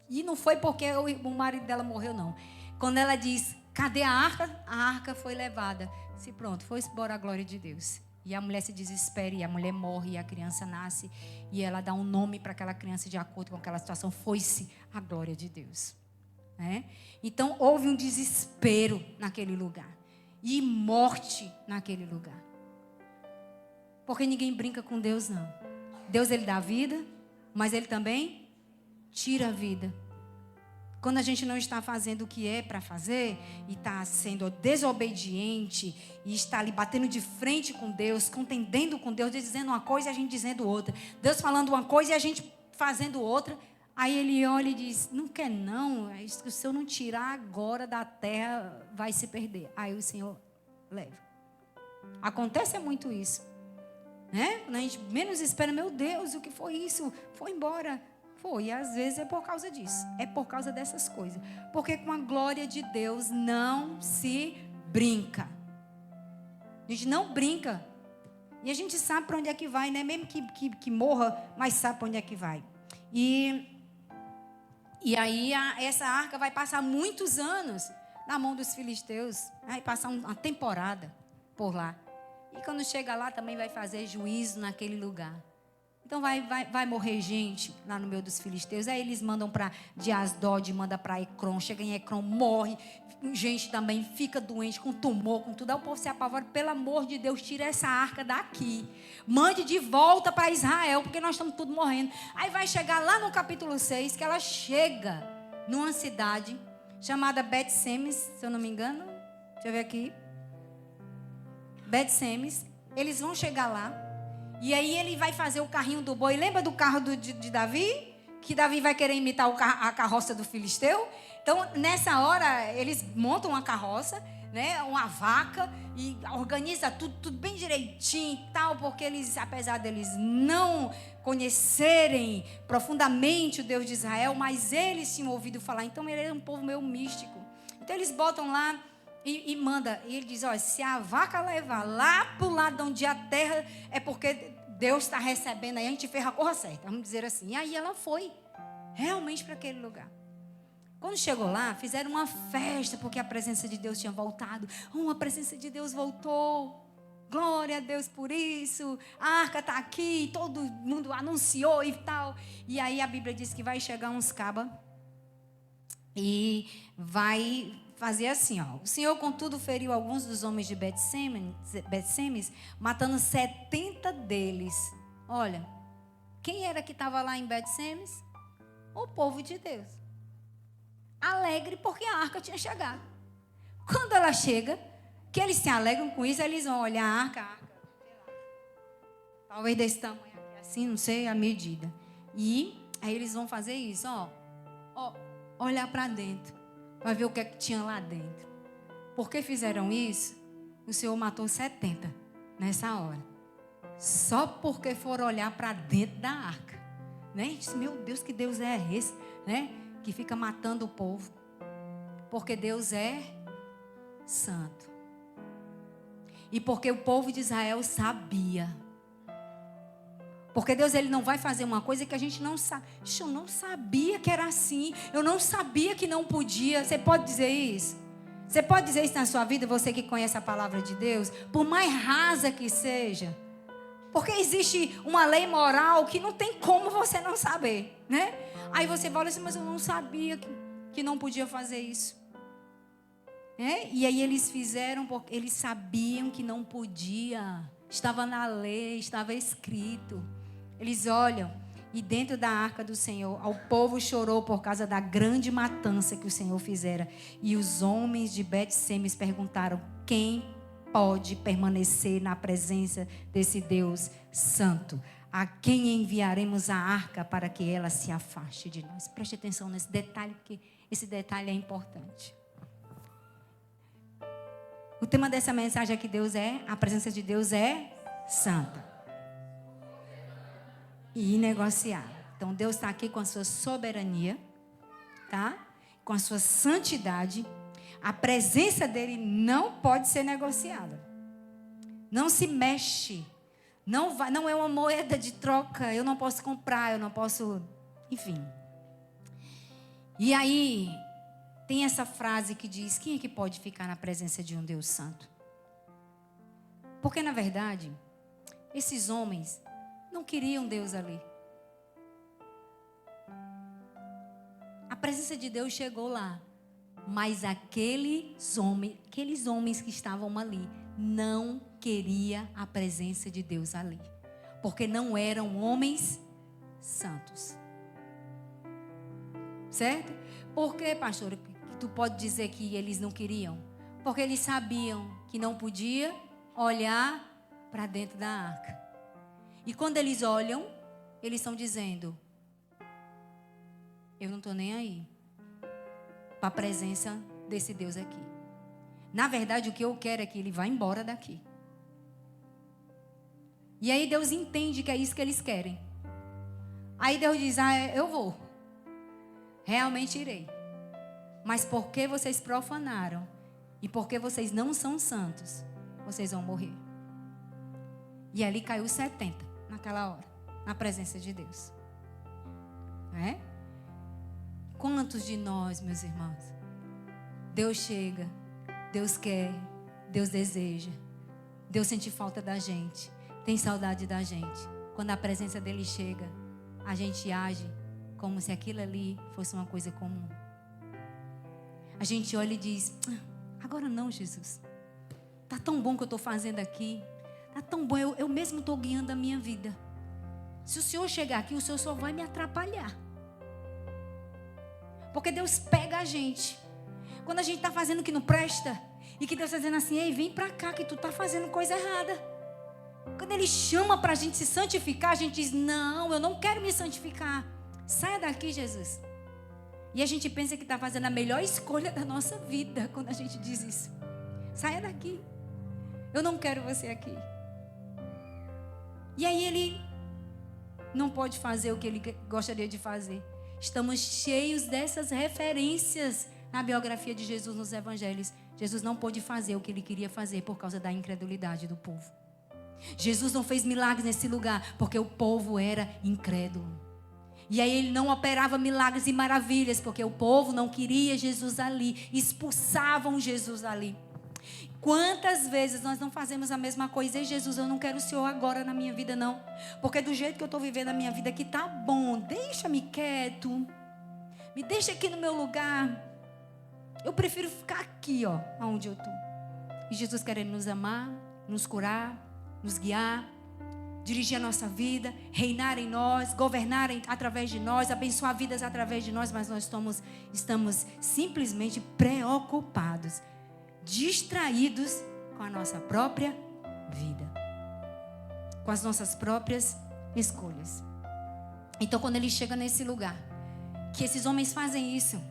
E não foi porque o marido dela morreu, não. Quando ela diz, cadê a arca foi levada. Se pronto, foi embora a glória de Deus. E a mulher se desespera, e a mulher morre, e a criança nasce. E ela dá um nome para aquela criança de acordo com aquela situação. Foi-se a glória de Deus. Então, houve um desespero naquele lugar. E morte naquele lugar. Porque ninguém brinca com Deus, não. Deus, ele dá vida, mas ele também tira a vida. Quando a gente não está fazendo o que é para fazer, e está sendo desobediente, e está ali batendo de frente com Deus, contendendo com Deus, Deus dizendo uma coisa e a gente dizendo outra. Deus falando uma coisa e a gente fazendo outra. Aí ele olha e diz, não quer não, se eu não tirar agora da terra, vai se perder. Aí o Senhor leva. Acontece muito isso. Quando a gente menos espera, meu Deus, o que foi isso? Foi embora. Foi, e às vezes é por causa disso. É por causa dessas coisas. Porque com a glória de Deus não se brinca. A gente não brinca. E a gente sabe para onde é que vai, né? Mesmo que morra, mas sabe para onde é que vai. E aí essa arca vai passar muitos anos na mão dos filisteus. Vai passar uma temporada por lá. E quando chega lá também vai fazer juízo naquele lugar. Então vai morrer gente lá no meio dos filisteus. Aí eles mandam para de Asdod, manda para Ecrom. Chega em Ecrom, morre. Gente também fica doente com tumor, com tudo. Aí o povo se apavora. Pelo amor de Deus, tira essa arca daqui. Mande de volta para Israel, porque nós estamos tudo morrendo. Aí vai chegar lá no capítulo 6, que ela chega numa cidade chamada Bet-Semes, se eu não me engano. Deixa eu ver aqui. Bet-Semes. Eles vão chegar lá. E aí ele vai fazer o carrinho do boi. Lembra do carro de Davi? Que Davi vai querer imitar a carroça do filisteu. Então, nessa hora, eles montam uma carroça, né, uma vaca, e organiza tudo bem direitinho e tal, porque eles, apesar deles não conhecerem profundamente o Deus de Israel, mas eles tinham ouvido falar. Então, ele era um povo meio místico. Então, eles botam lá e manda. E ele diz, olha, se a vaca levar lá para o lado onde a terra, é porque Deus está recebendo aí, a gente fez a coisa certa, vamos dizer assim. E aí ela foi realmente para aquele lugar. Quando chegou lá, fizeram uma festa, porque a presença de Deus tinha voltado. A presença de Deus voltou. Glória a Deus por isso. A arca está aqui, todo mundo anunciou e tal. E aí a Bíblia diz que vai chegar uns cabas e vai fazer assim, ó. O Senhor, contudo, feriu alguns dos homens de Bet-Semes, matando 70 deles. Olha, quem era que estava lá em Bet-Semes? O povo de Deus. Alegre porque a arca tinha chegado. Quando ela chega, que eles se alegram com isso, eles vão olhar a arca, sei lá, talvez desse tamanho aqui, assim, não sei a medida. E aí eles vão fazer isso, ó, olhar para dentro, para ver o que é que tinha lá dentro. Por que fizeram isso? O Senhor matou 70 nessa hora. Só porque foram olhar para dentro da arca, né? Disse, meu Deus, que Deus é esse, né? Que fica matando o povo. Porque Deus é santo. E porque o povo de Israel sabia. Porque Deus, ele não vai fazer uma coisa que a gente não sabe. Eu não sabia que era assim. Eu não sabia que não podia. Você pode dizer isso? Você pode dizer isso na sua vida, você que conhece a palavra de Deus? Por mais rasa que seja. Porque existe uma lei moral que não tem como você não saber, né? Aí você fala assim, mas eu não sabia que não podia fazer isso. E aí eles fizeram porque eles sabiam que não podia. Estava na lei, estava escrito. Eles olham e dentro da arca do Senhor, o povo chorou por causa da grande matança que o Senhor fizera. E os homens de Bet-Semes perguntaram, quem pode permanecer na presença desse Deus santo? A quem enviaremos a arca para que ela se afaste de nós? Preste atenção nesse detalhe, porque esse detalhe é importante. O tema dessa mensagem é que a presença de Deus é santa e inegociável. Então Deus está aqui com a sua soberania, tá? Com a sua santidade. A presença dele não pode ser negociada. Não se mexe. Não é uma moeda de troca. Eu não posso comprar, eu não posso... Enfim. E aí, tem essa frase que diz: quem é que pode ficar na presença de um Deus santo? Porque, na verdade, esses homens não queriam Deus ali. A presença de Deus chegou lá. Mas aqueles homens que estavam ali não queriam a presença de Deus ali. Porque não eram homens santos. Certo? Por que, pastor, tu pode dizer que eles não queriam? Porque eles sabiam que não podia olhar para dentro da arca. E quando eles olham, eles estão dizendo: eu não estou nem aí para a presença desse Deus aqui. Na verdade, o que eu quero é que ele vá embora daqui. E aí Deus entende que é isso que eles querem. Aí Deus diz: eu vou. Realmente irei. Mas porque vocês profanaram e porque vocês não são santos, vocês vão morrer. E ali caiu 70 naquela hora, na presença de Deus. Não é? Quantos de nós, meus irmãos, Deus chega, Deus quer, Deus deseja, Deus sente falta da gente, tem saudade da gente. Quando a presença dele chega, a gente age como se aquilo ali fosse uma coisa comum. A gente olha e diz: agora não, Jesus. Tá tão bom que eu estou fazendo aqui. Tá tão bom, eu mesmo estou guiando a minha vida. Se o Senhor chegar aqui, o Senhor só vai me atrapalhar. Porque Deus pega a gente quando a gente está fazendo o que não presta, e que Deus está dizendo assim: ei, vem para cá que tu está fazendo coisa errada. Quando Ele chama para a gente se santificar, a gente diz: não, eu não quero me santificar. Saia daqui, Jesus. E a gente pensa que está fazendo a melhor escolha da nossa vida quando a gente diz isso. Saia daqui. Eu não quero você aqui. E aí Ele não pode fazer o que Ele gostaria de fazer. Estamos cheios dessas referências na biografia de Jesus nos evangelhos. Jesus não pôde fazer o que Ele queria fazer por causa da incredulidade do povo. Jesus não fez milagres nesse lugar porque o povo era incrédulo. E aí Ele não operava milagres e maravilhas porque o povo não queria Jesus ali. Expulsavam Jesus ali. Quantas vezes nós não fazemos a mesma coisa? Ei, Jesus, eu não quero o Senhor agora na minha vida, não. Porque do jeito que eu estou vivendo a minha vida aqui tá bom. Deixa-me quieto. Me deixa aqui no meu lugar. Eu prefiro ficar aqui, ó, onde eu estou. E Jesus querendo nos amar, nos curar, nos guiar, dirigir a nossa vida, reinar em nós, governar através de nós, abençoar vidas através de nós. Mas nós estamos simplesmente preocupados, distraídos com a nossa própria vida, com as nossas próprias escolhas. Então, quando Ele chega nesse lugar, que esses homens fazem isso,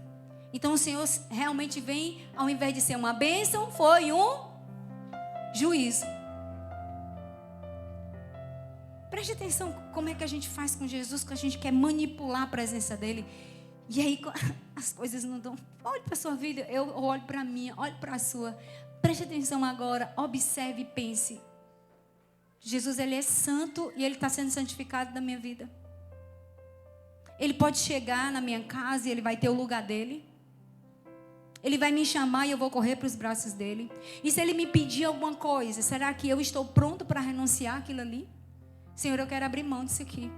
então o Senhor realmente vem, ao invés de ser uma bênção, foi um juízo. Preste atenção como é que a gente faz com Jesus, que a gente quer manipular a presença dele. E aí as coisas não dão. Olhe para a sua vida, eu olho para a minha, olhe para a sua. Preste atenção agora, observe e pense. Jesus, Ele é santo e Ele está sendo santificado na minha vida. Ele pode chegar na minha casa e Ele vai ter o lugar dele. Ele vai me chamar e eu vou correr para os braços dele. E se Ele me pedir alguma coisa, será que eu estou pronto para renunciar aquilo ali? Senhor, eu quero abrir mão disso aqui.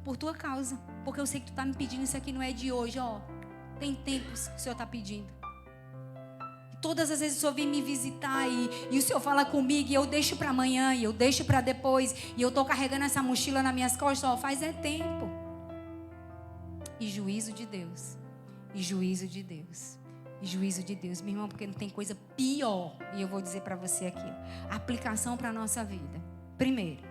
Por tua causa. Porque eu sei que tu está me pedindo isso aqui, não é de hoje, ó. Tem tempos que o Senhor está pedindo. Todas as vezes o Senhor vem me visitar e o Senhor fala comigo e eu deixo para amanhã, e eu deixo para depois, e eu estou carregando essa mochila nas minhas costas, ó, faz tempo. E juízo de Deus. E juízo de Deus. E juízo de Deus. Meu irmão, porque não tem coisa pior. E eu vou dizer para você aqui. Aplicação para a nossa vida. Primeiro,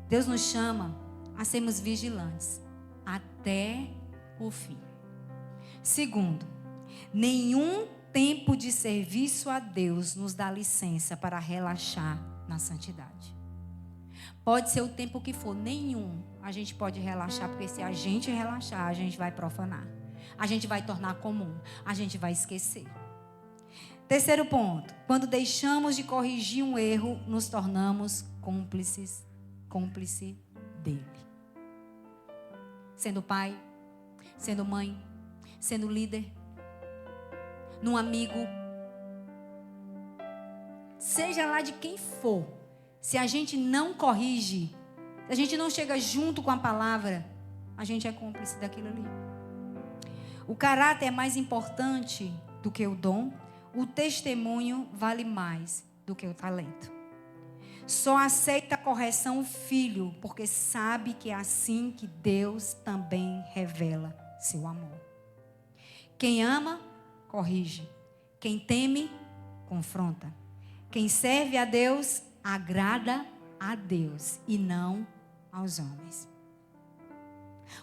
Deus nos chama a sermos vigilantes até o fim. Segundo, nenhum tempo de serviço a Deus nos dá licença para relaxar na santidade. Pode ser o tempo que for, nenhum a gente pode relaxar, porque se a gente relaxar, a gente vai profanar. A gente vai tornar comum, a gente vai esquecer. Terceiro ponto, quando deixamos de corrigir um erro, nos tornamos cúmplice dele. Sendo pai, sendo mãe, sendo líder, num amigo, seja lá de quem for, se a gente não corrige, se a gente não chega junto com a palavra, a gente é cúmplice daquilo ali. O caráter é mais importante do que o dom, o testemunho vale mais do que o talento. Só aceita a correção o filho, porque sabe que é assim que Deus também revela seu amor. Quem ama, corrige. Quem teme, confronta. Quem serve a Deus, agrada a Deus e não aos homens.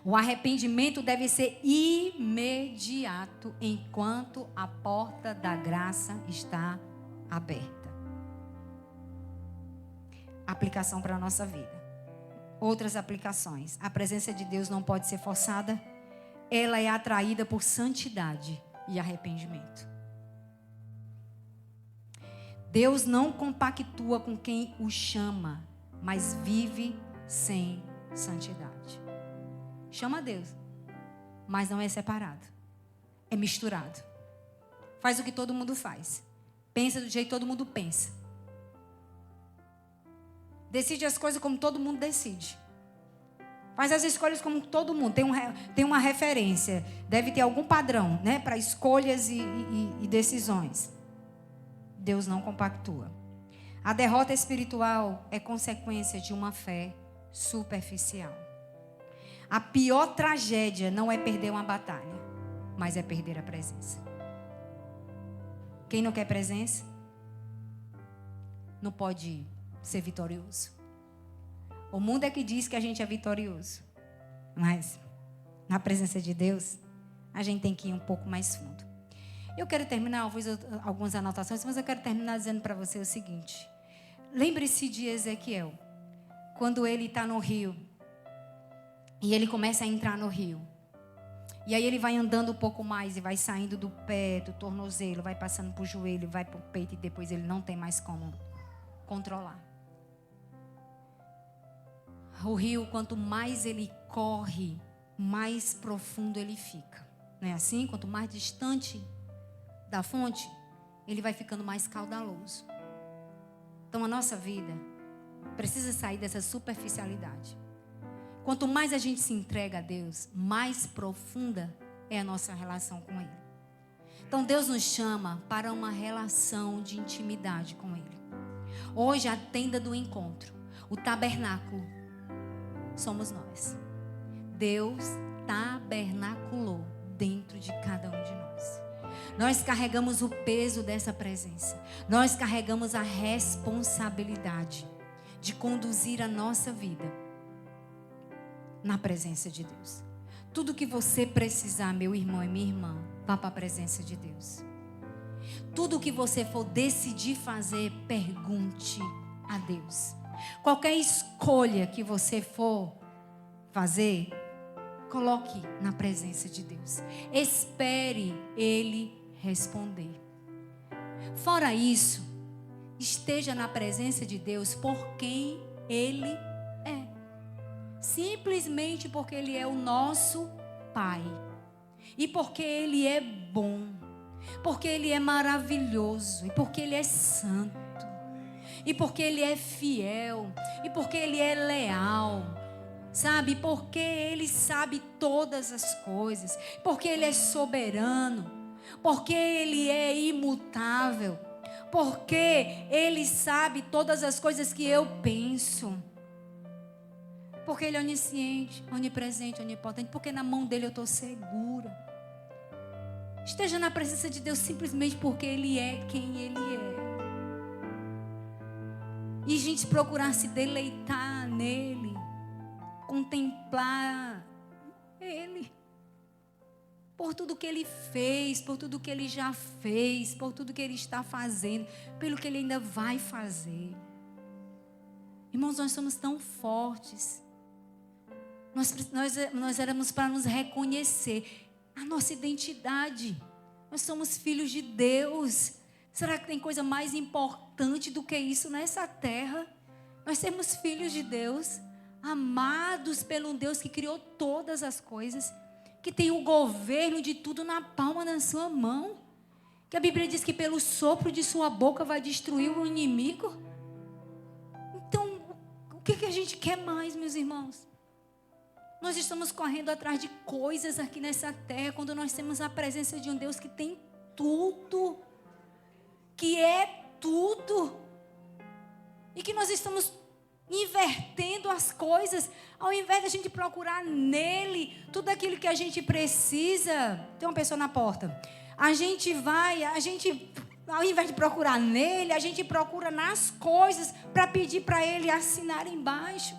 O arrependimento deve ser imediato enquanto a porta da graça está aberta. Aplicação para a nossa vida. Outras aplicações. A presença de Deus não pode ser forçada. Ela é atraída por santidade e arrependimento. Deus não compactua com quem o chama, mas vive sem santidade. Chama Deus, mas não é separado. É misturado. Faz o que todo mundo faz. Pensa do jeito que todo mundo pensa. Decide as coisas como todo mundo decide. Faz as escolhas como todo mundo. Tem uma referência. Deve ter algum padrão, né, para escolhas e decisões. Deus não compactua. A derrota espiritual é consequência de uma fé superficial. A pior tragédia não é perder uma batalha, mas é perder a presença. Quem não quer presença, não pode ser vitorioso. O mundo é que diz que a gente é vitorioso, mas na presença de Deus, a gente tem que ir um pouco mais fundo. Eu quero terminar, eu fiz algumas anotações, mas eu quero terminar dizendo para você o seguinte. Lembre-se de Ezequiel, quando ele está no rio, e ele começa a entrar no rio. E aí ele vai andando um pouco mais e vai saindo do pé, do tornozelo, vai passando para o joelho, vai para o peito e depois ele não tem mais como controlar. O rio, quanto mais ele corre, mais profundo ele fica. Não é assim? Quanto mais distante da fonte, ele vai ficando mais caudaloso. Então a nossa vida precisa sair dessa superficialidade. Quanto mais a gente se entrega a Deus, mais profunda é a nossa relação com Ele. Então Deus nos chama para uma relação de intimidade com Ele. Hoje a tenda do encontro, o tabernáculo, somos nós. Deus tabernaculou dentro de cada um de nós. Nós carregamos o peso dessa presença. Nós carregamos a responsabilidade de conduzir a nossa vida na presença de Deus. Tudo que você precisar, meu irmão e minha irmã, vá para a presença de Deus. Tudo que você for decidir fazer, pergunte a Deus. Qualquer escolha que você for fazer, coloque na presença de Deus. Espere Ele responder. Fora isso, esteja na presença de Deus por quem Ele é. Simplesmente porque Ele é o nosso Pai. E porque Ele é bom. Porque Ele é maravilhoso. E porque Ele é santo. E porque Ele é fiel. E porque Ele é leal. Sabe? Porque Ele sabe todas as coisas. Porque Ele é soberano. Porque Ele é imutável. Porque Ele sabe todas as coisas que eu penso. Porque Ele é onisciente, onipresente, onipotente. Porque na mão dEle eu estou segura. Esteja na presença de Deus simplesmente porque Ele é quem Ele é. E a gente procurar se deleitar nele. Contemplar Ele. por tudo que Ele fez, por tudo que Ele já fez, por tudo que Ele está fazendo, pelo que Ele ainda vai fazer. Irmãos, nós somos tão fortes. Nós éramos para nos reconhecer a nossa identidade. Nós somos filhos de Deus. Será que tem coisa mais importante do que isso nessa terra? Nós sermos filhos de Deus, amados pelo Deus que criou todas as coisas, que tem o governo de tudo na palma da sua mão, que a Bíblia diz que pelo sopro de sua boca vai destruir o inimigo. Então, o que a gente quer mais, meus irmãos? Nós estamos correndo atrás de coisas aqui nessa terra, quando nós temos a presença de um Deus que tem tudo, que é tudo, e que nós estamos invertendo as coisas, ao invés de a gente procurar nele tudo aquilo que a gente precisa. Tem uma pessoa na porta. Ao invés de procurar nele, a gente procura nas coisas para pedir para ele assinar embaixo.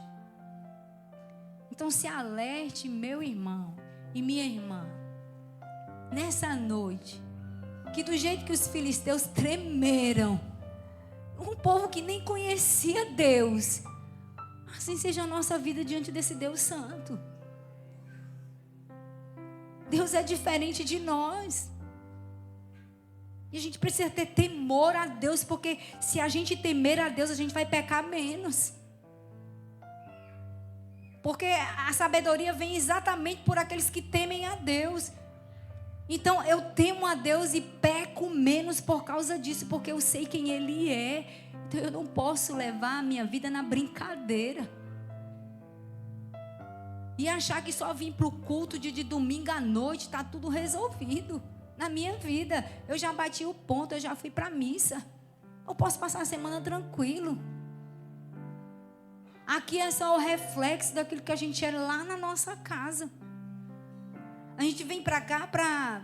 Então se alerte, meu irmão e minha irmã, nessa noite, que do jeito que os filisteus tremeram, um povo que nem conhecia Deus, assim seja a nossa vida diante desse Deus santo. Deus é diferente de nós. E a gente precisa ter temor a Deus, porque se a gente temer a Deus, a gente vai pecar menos. Porque a sabedoria vem exatamente por aqueles que temem a Deus. Então eu temo a Deus e peco menos por causa disso, porque eu sei quem Ele é. Então eu não posso levar a minha vida na brincadeira. E achar que só vim para o culto de domingo à noite, está tudo resolvido na minha vida. Eu já bati o ponto, eu já fui para a missa. Eu posso passar a semana tranquilo. Aqui é só o reflexo daquilo que a gente era lá na nossa casa. A gente vem para cá para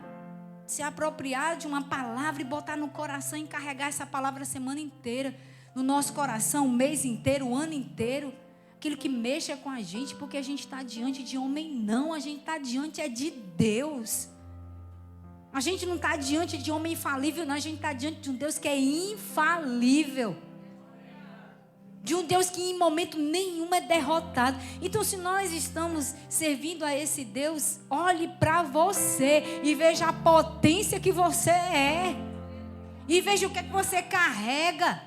se apropriar de uma palavra e botar no coração e carregar essa palavra a semana inteira. No nosso coração, o mês inteiro, o ano inteiro. Aquilo que mexa com a gente, porque a gente está diante de homem não. A gente está diante de Deus. A gente não está diante de homem infalível, não. A gente está diante de um Deus que é infalível. De um Deus que em momento nenhum é derrotado. Então se nós estamos servindo a esse Deus, olhe para você e veja a potência que você é. E veja o que você carrega.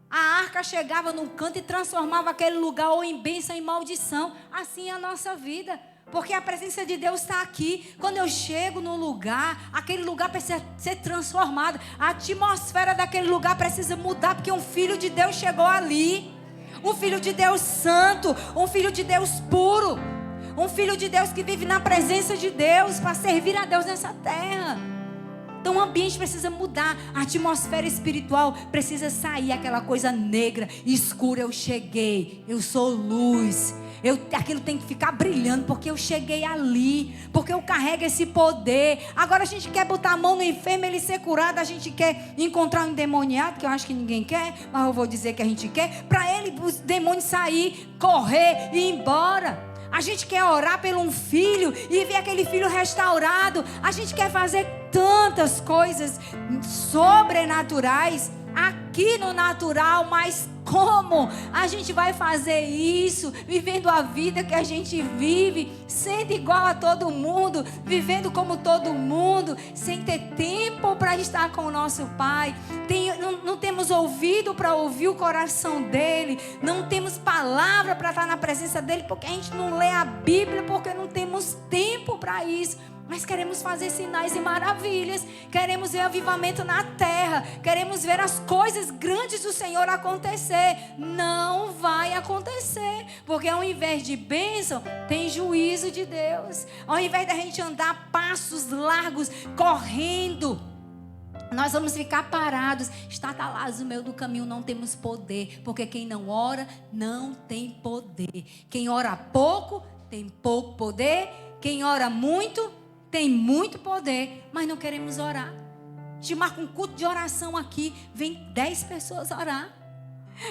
A arca chegava num canto e transformava aquele lugar ou em bênção ou em maldição. Assim é a nossa vida. Porque a presença de Deus está aqui. Quando eu chego num lugar, aquele lugar precisa ser transformado. A atmosfera daquele lugar precisa mudar, porque um filho de Deus chegou ali. Um filho de Deus santo, um filho de Deus puro, um filho de Deus que vive na presença de Deus para servir a Deus nessa terra. Então o ambiente precisa mudar, a atmosfera espiritual precisa sair, aquela coisa negra, escura. Eu cheguei, eu sou luz. Aquilo tem que ficar brilhando, porque eu cheguei ali, porque eu carrego esse poder. Agora a gente quer botar a mão no enfermo, ele ser curado. A gente quer encontrar um endemoniado, que eu acho que ninguém quer, mas eu vou dizer que a gente quer, para ele, os demônios sair, correr e ir embora. A gente quer orar por um filho e ver aquele filho restaurado. A gente quer fazer tantas coisas sobrenaturais aqui no natural, mas como a gente vai fazer isso, vivendo a vida que a gente vive, sendo igual a todo mundo, vivendo como todo mundo, sem ter tempo para estar com o nosso Pai? Não temos ouvido para ouvir o coração dEle, não temos palavra para estar na presença dEle, porque a gente não lê a Bíblia, porque não temos tempo para isso. Mas queremos fazer sinais e maravilhas. Queremos ver avivamento na terra. Queremos ver as coisas grandes do Senhor acontecer. Não vai acontecer. Porque ao invés de bênção, tem juízo de Deus. Ao invés da gente andar passos largos, correndo, nós vamos ficar parados. Estatalas no meio do caminho, não temos poder. Porque quem não ora, não tem poder. Quem ora pouco, tem pouco poder. Quem ora muito, tem muito poder, mas não queremos orar. A gente marca um culto de oração aqui, vem 10 pessoas orar.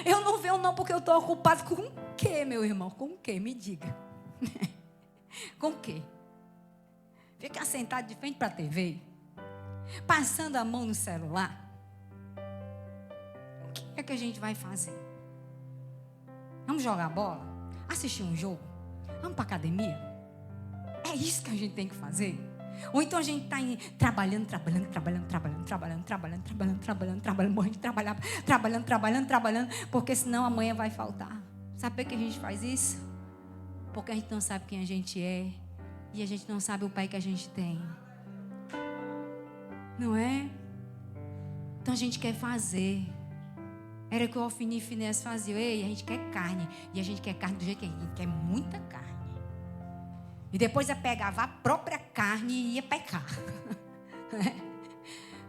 Eu não venho não, porque eu estou ocupado com o quê, meu irmão? Com o quê? Me diga. Com o quê? Ficar sentado de frente para a TV, passando a mão no celular. O que é que a gente vai fazer? Vamos jogar bola? Assistir um jogo? Vamos para a academia? É isso que a gente tem que fazer? Ou então a gente está trabalhando, morrendo de trabalhar, trabalhando, porque senão amanhã vai faltar. Sabe por que a gente faz isso? Porque a gente não sabe quem a gente é e a gente não sabe o pai que a gente tem. Não é? Então a gente quer fazer. Era o que o Alfini e Finés faziam. Ei, a gente quer carne. E a gente quer carne do jeito que a gente quer, muita carne. E depois pegava a própria carne e ia pecar.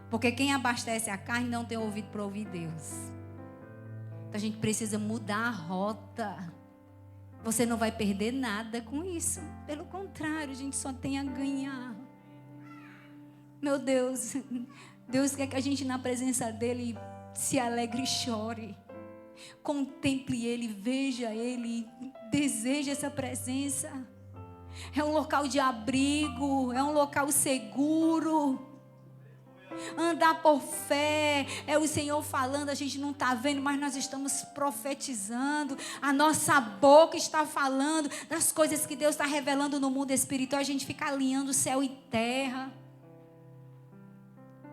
Porque quem abastece a carne não tem ouvido para ouvir Deus. Então a gente precisa mudar a rota. Você não vai perder nada com isso. Pelo contrário, a gente só tem a ganhar. Meu Deus, Deus quer que a gente na presença dEle se alegre e chore. Contemple Ele, veja Ele, deseje essa presença. É um local de abrigo, é um local seguro. Andar por fé, é o Senhor falando, a gente não está vendo, mas nós estamos profetizando. A nossa boca está falando das coisas que Deus está revelando no mundo espiritual. A gente fica alinhando céu e terra.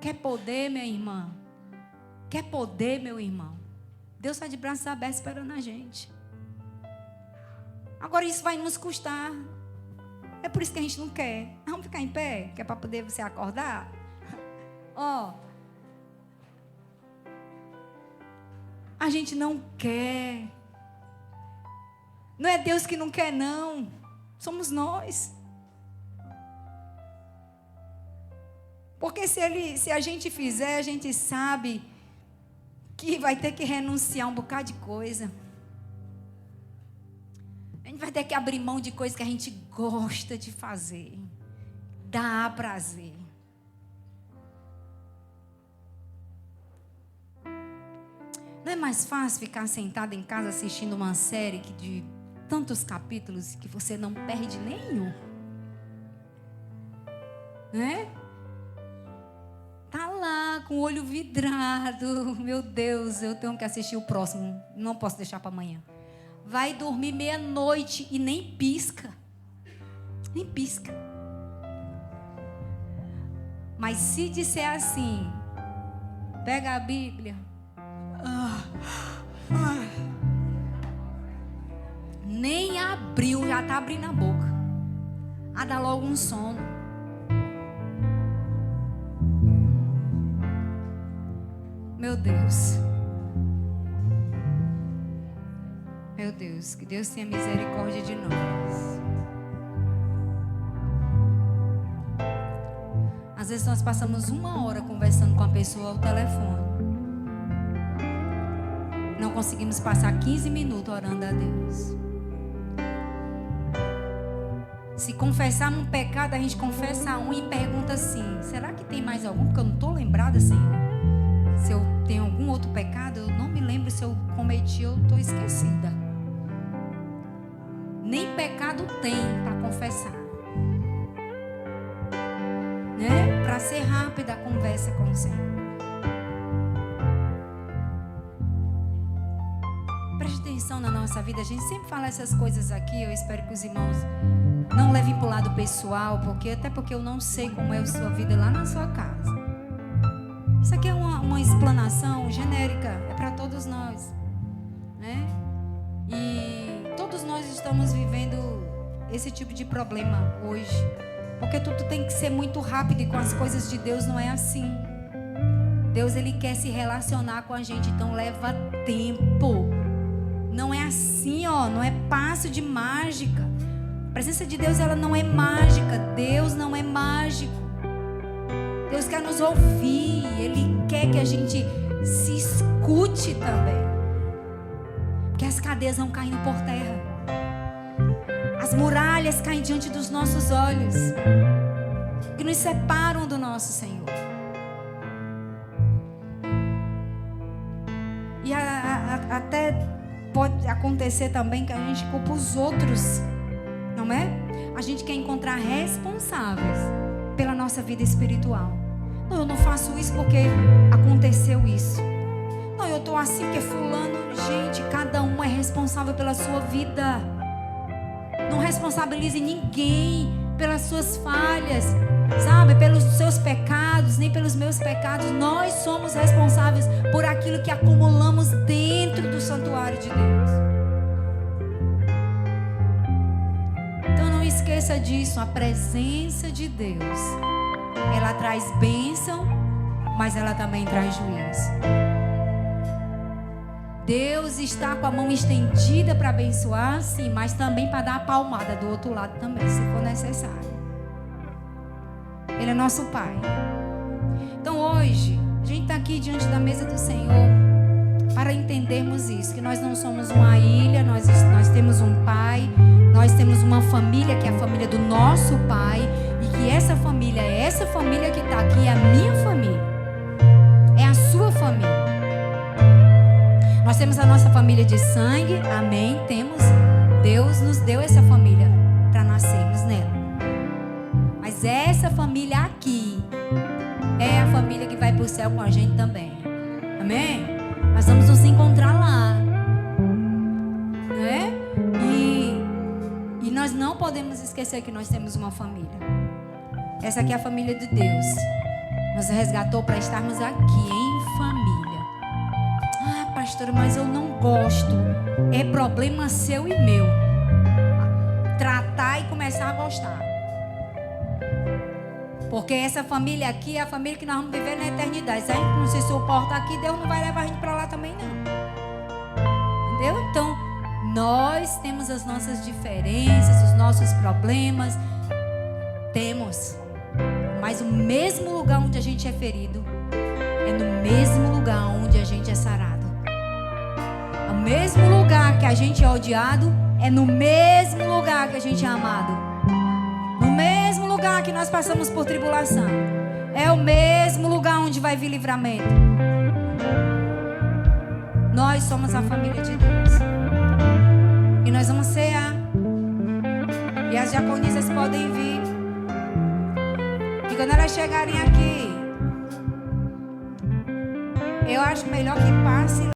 Quer poder, minha irmã? Quer poder, meu irmão? Deus está de braços abertos esperando a gente. Agora isso vai nos custar. É por isso que a gente não quer. Vamos ficar em pé? Que é para poder você acordar? Ó. A gente não quer. Não é Deus que não quer, não. Somos nós. Porque se a gente fizer, a gente sabe que vai ter que renunciar um bocado de coisa. A gente vai ter que abrir mão de coisas que a gente gosta de fazer. Dá prazer. Não é mais fácil ficar sentado em casa assistindo uma série de tantos capítulos que você não perde nenhum? Né? Tá lá com o olho vidrado. Meu Deus, eu tenho que assistir o próximo. Não posso deixar para amanhã. Vai dormir meia-noite e nem pisca. Nem pisca. Mas se disser assim, pega a Bíblia. Nem abriu, já está abrindo a boca. Dá logo um sono. Meu Deus. Meu Deus, que Deus tenha misericórdia de nós. Às vezes nós passamos 1 hora conversando com a pessoa ao telefone. Não conseguimos passar 15 minutos orando a Deus. Se confessarmos um pecado, a gente confessa um e pergunta assim: será que tem mais algum? Porque eu não estou lembrada, Senhor. Se eu tenho algum outro pecado, eu não me lembro. Se eu cometi, eu estou esquecida. Nem pecado tem para confessar, né? Para ser rápida a conversa com o Senhor. Preste atenção na nossa vida. A gente sempre fala essas coisas aqui. Eu espero que os irmãos não levem para o lado pessoal, até porque eu não sei como é a sua vida lá na sua casa. Isso aqui é uma explanação genérica, é para todos nós, né? E todos nós estamos vivendo esse tipo de problema hoje, porque tudo tem que ser muito rápido e com as coisas de Deus não é assim. Deus, Ele quer se relacionar com a gente, então leva tempo. Não é assim, ó, não é passo de mágica. A presença de Deus, ela não é mágica. Deus não é mágico. Deus quer nos ouvir. Ele quer que a gente se escute também. Que as cadeias vão caindo por terra. As muralhas caem diante dos nossos olhos. Que nos separam do nosso Senhor. E até pode acontecer também que a gente culpa os outros. Não é? A gente quer encontrar responsáveis. pela nossa vida espiritual. Não, eu não faço isso porque aconteceu isso. Não, eu estou assim porque fulano. Gente, cada um é responsável pela sua vida. Não responsabilize ninguém pelas suas falhas, sabe? Pelos seus pecados, nem pelos meus pecados. Nós somos responsáveis por aquilo que acumulamos dentro do santuário de Deus. Então não esqueça disso. A presença de Deus, ela traz bênção, mas ela também traz juízo. Deus está com a mão estendida para abençoar, sim, mas também para dar a palmada do outro lado também, se for necessário. Ele é nosso Pai. Então hoje, a gente está aqui diante da mesa do Senhor para entendermos isso, que nós não somos uma ilha, nós temos um Pai, nós temos uma família que é a família do nosso Pai, e que essa família que está aqui, é a minha família, é a sua família. Nós temos a nossa família de sangue, amém, temos. Deus nos deu essa família para nascermos nela. Mas essa família aqui é a família que vai para o céu com a gente também, amém? Nós vamos nos encontrar lá, né? E nós não podemos esquecer que nós temos uma família. Essa aqui é a família de Deus. Nos resgatou para estarmos aqui em família. Ah, pastora, mas eu não gosto. É problema seu e meu. Tratar e começar a gostar. Porque essa família aqui é a família que nós vamos viver na eternidade. Se a gente não se suporta aqui, Deus não vai levar a gente para lá também não. Entendeu? Então, nós temos as nossas diferenças, os nossos problemas. Temos. Mas o mesmo lugar onde a gente é ferido é no mesmo lugar onde a gente é sarado. O mesmo lugar que a gente é odiado é no mesmo lugar que a gente é amado. No mesmo lugar que nós passamos por tribulação é o mesmo lugar onde vai vir livramento. Nós somos a família de Deus. E nós vamos cear. E as diaconisas podem vir. E quando elas chegarem aqui, eu acho melhor que passe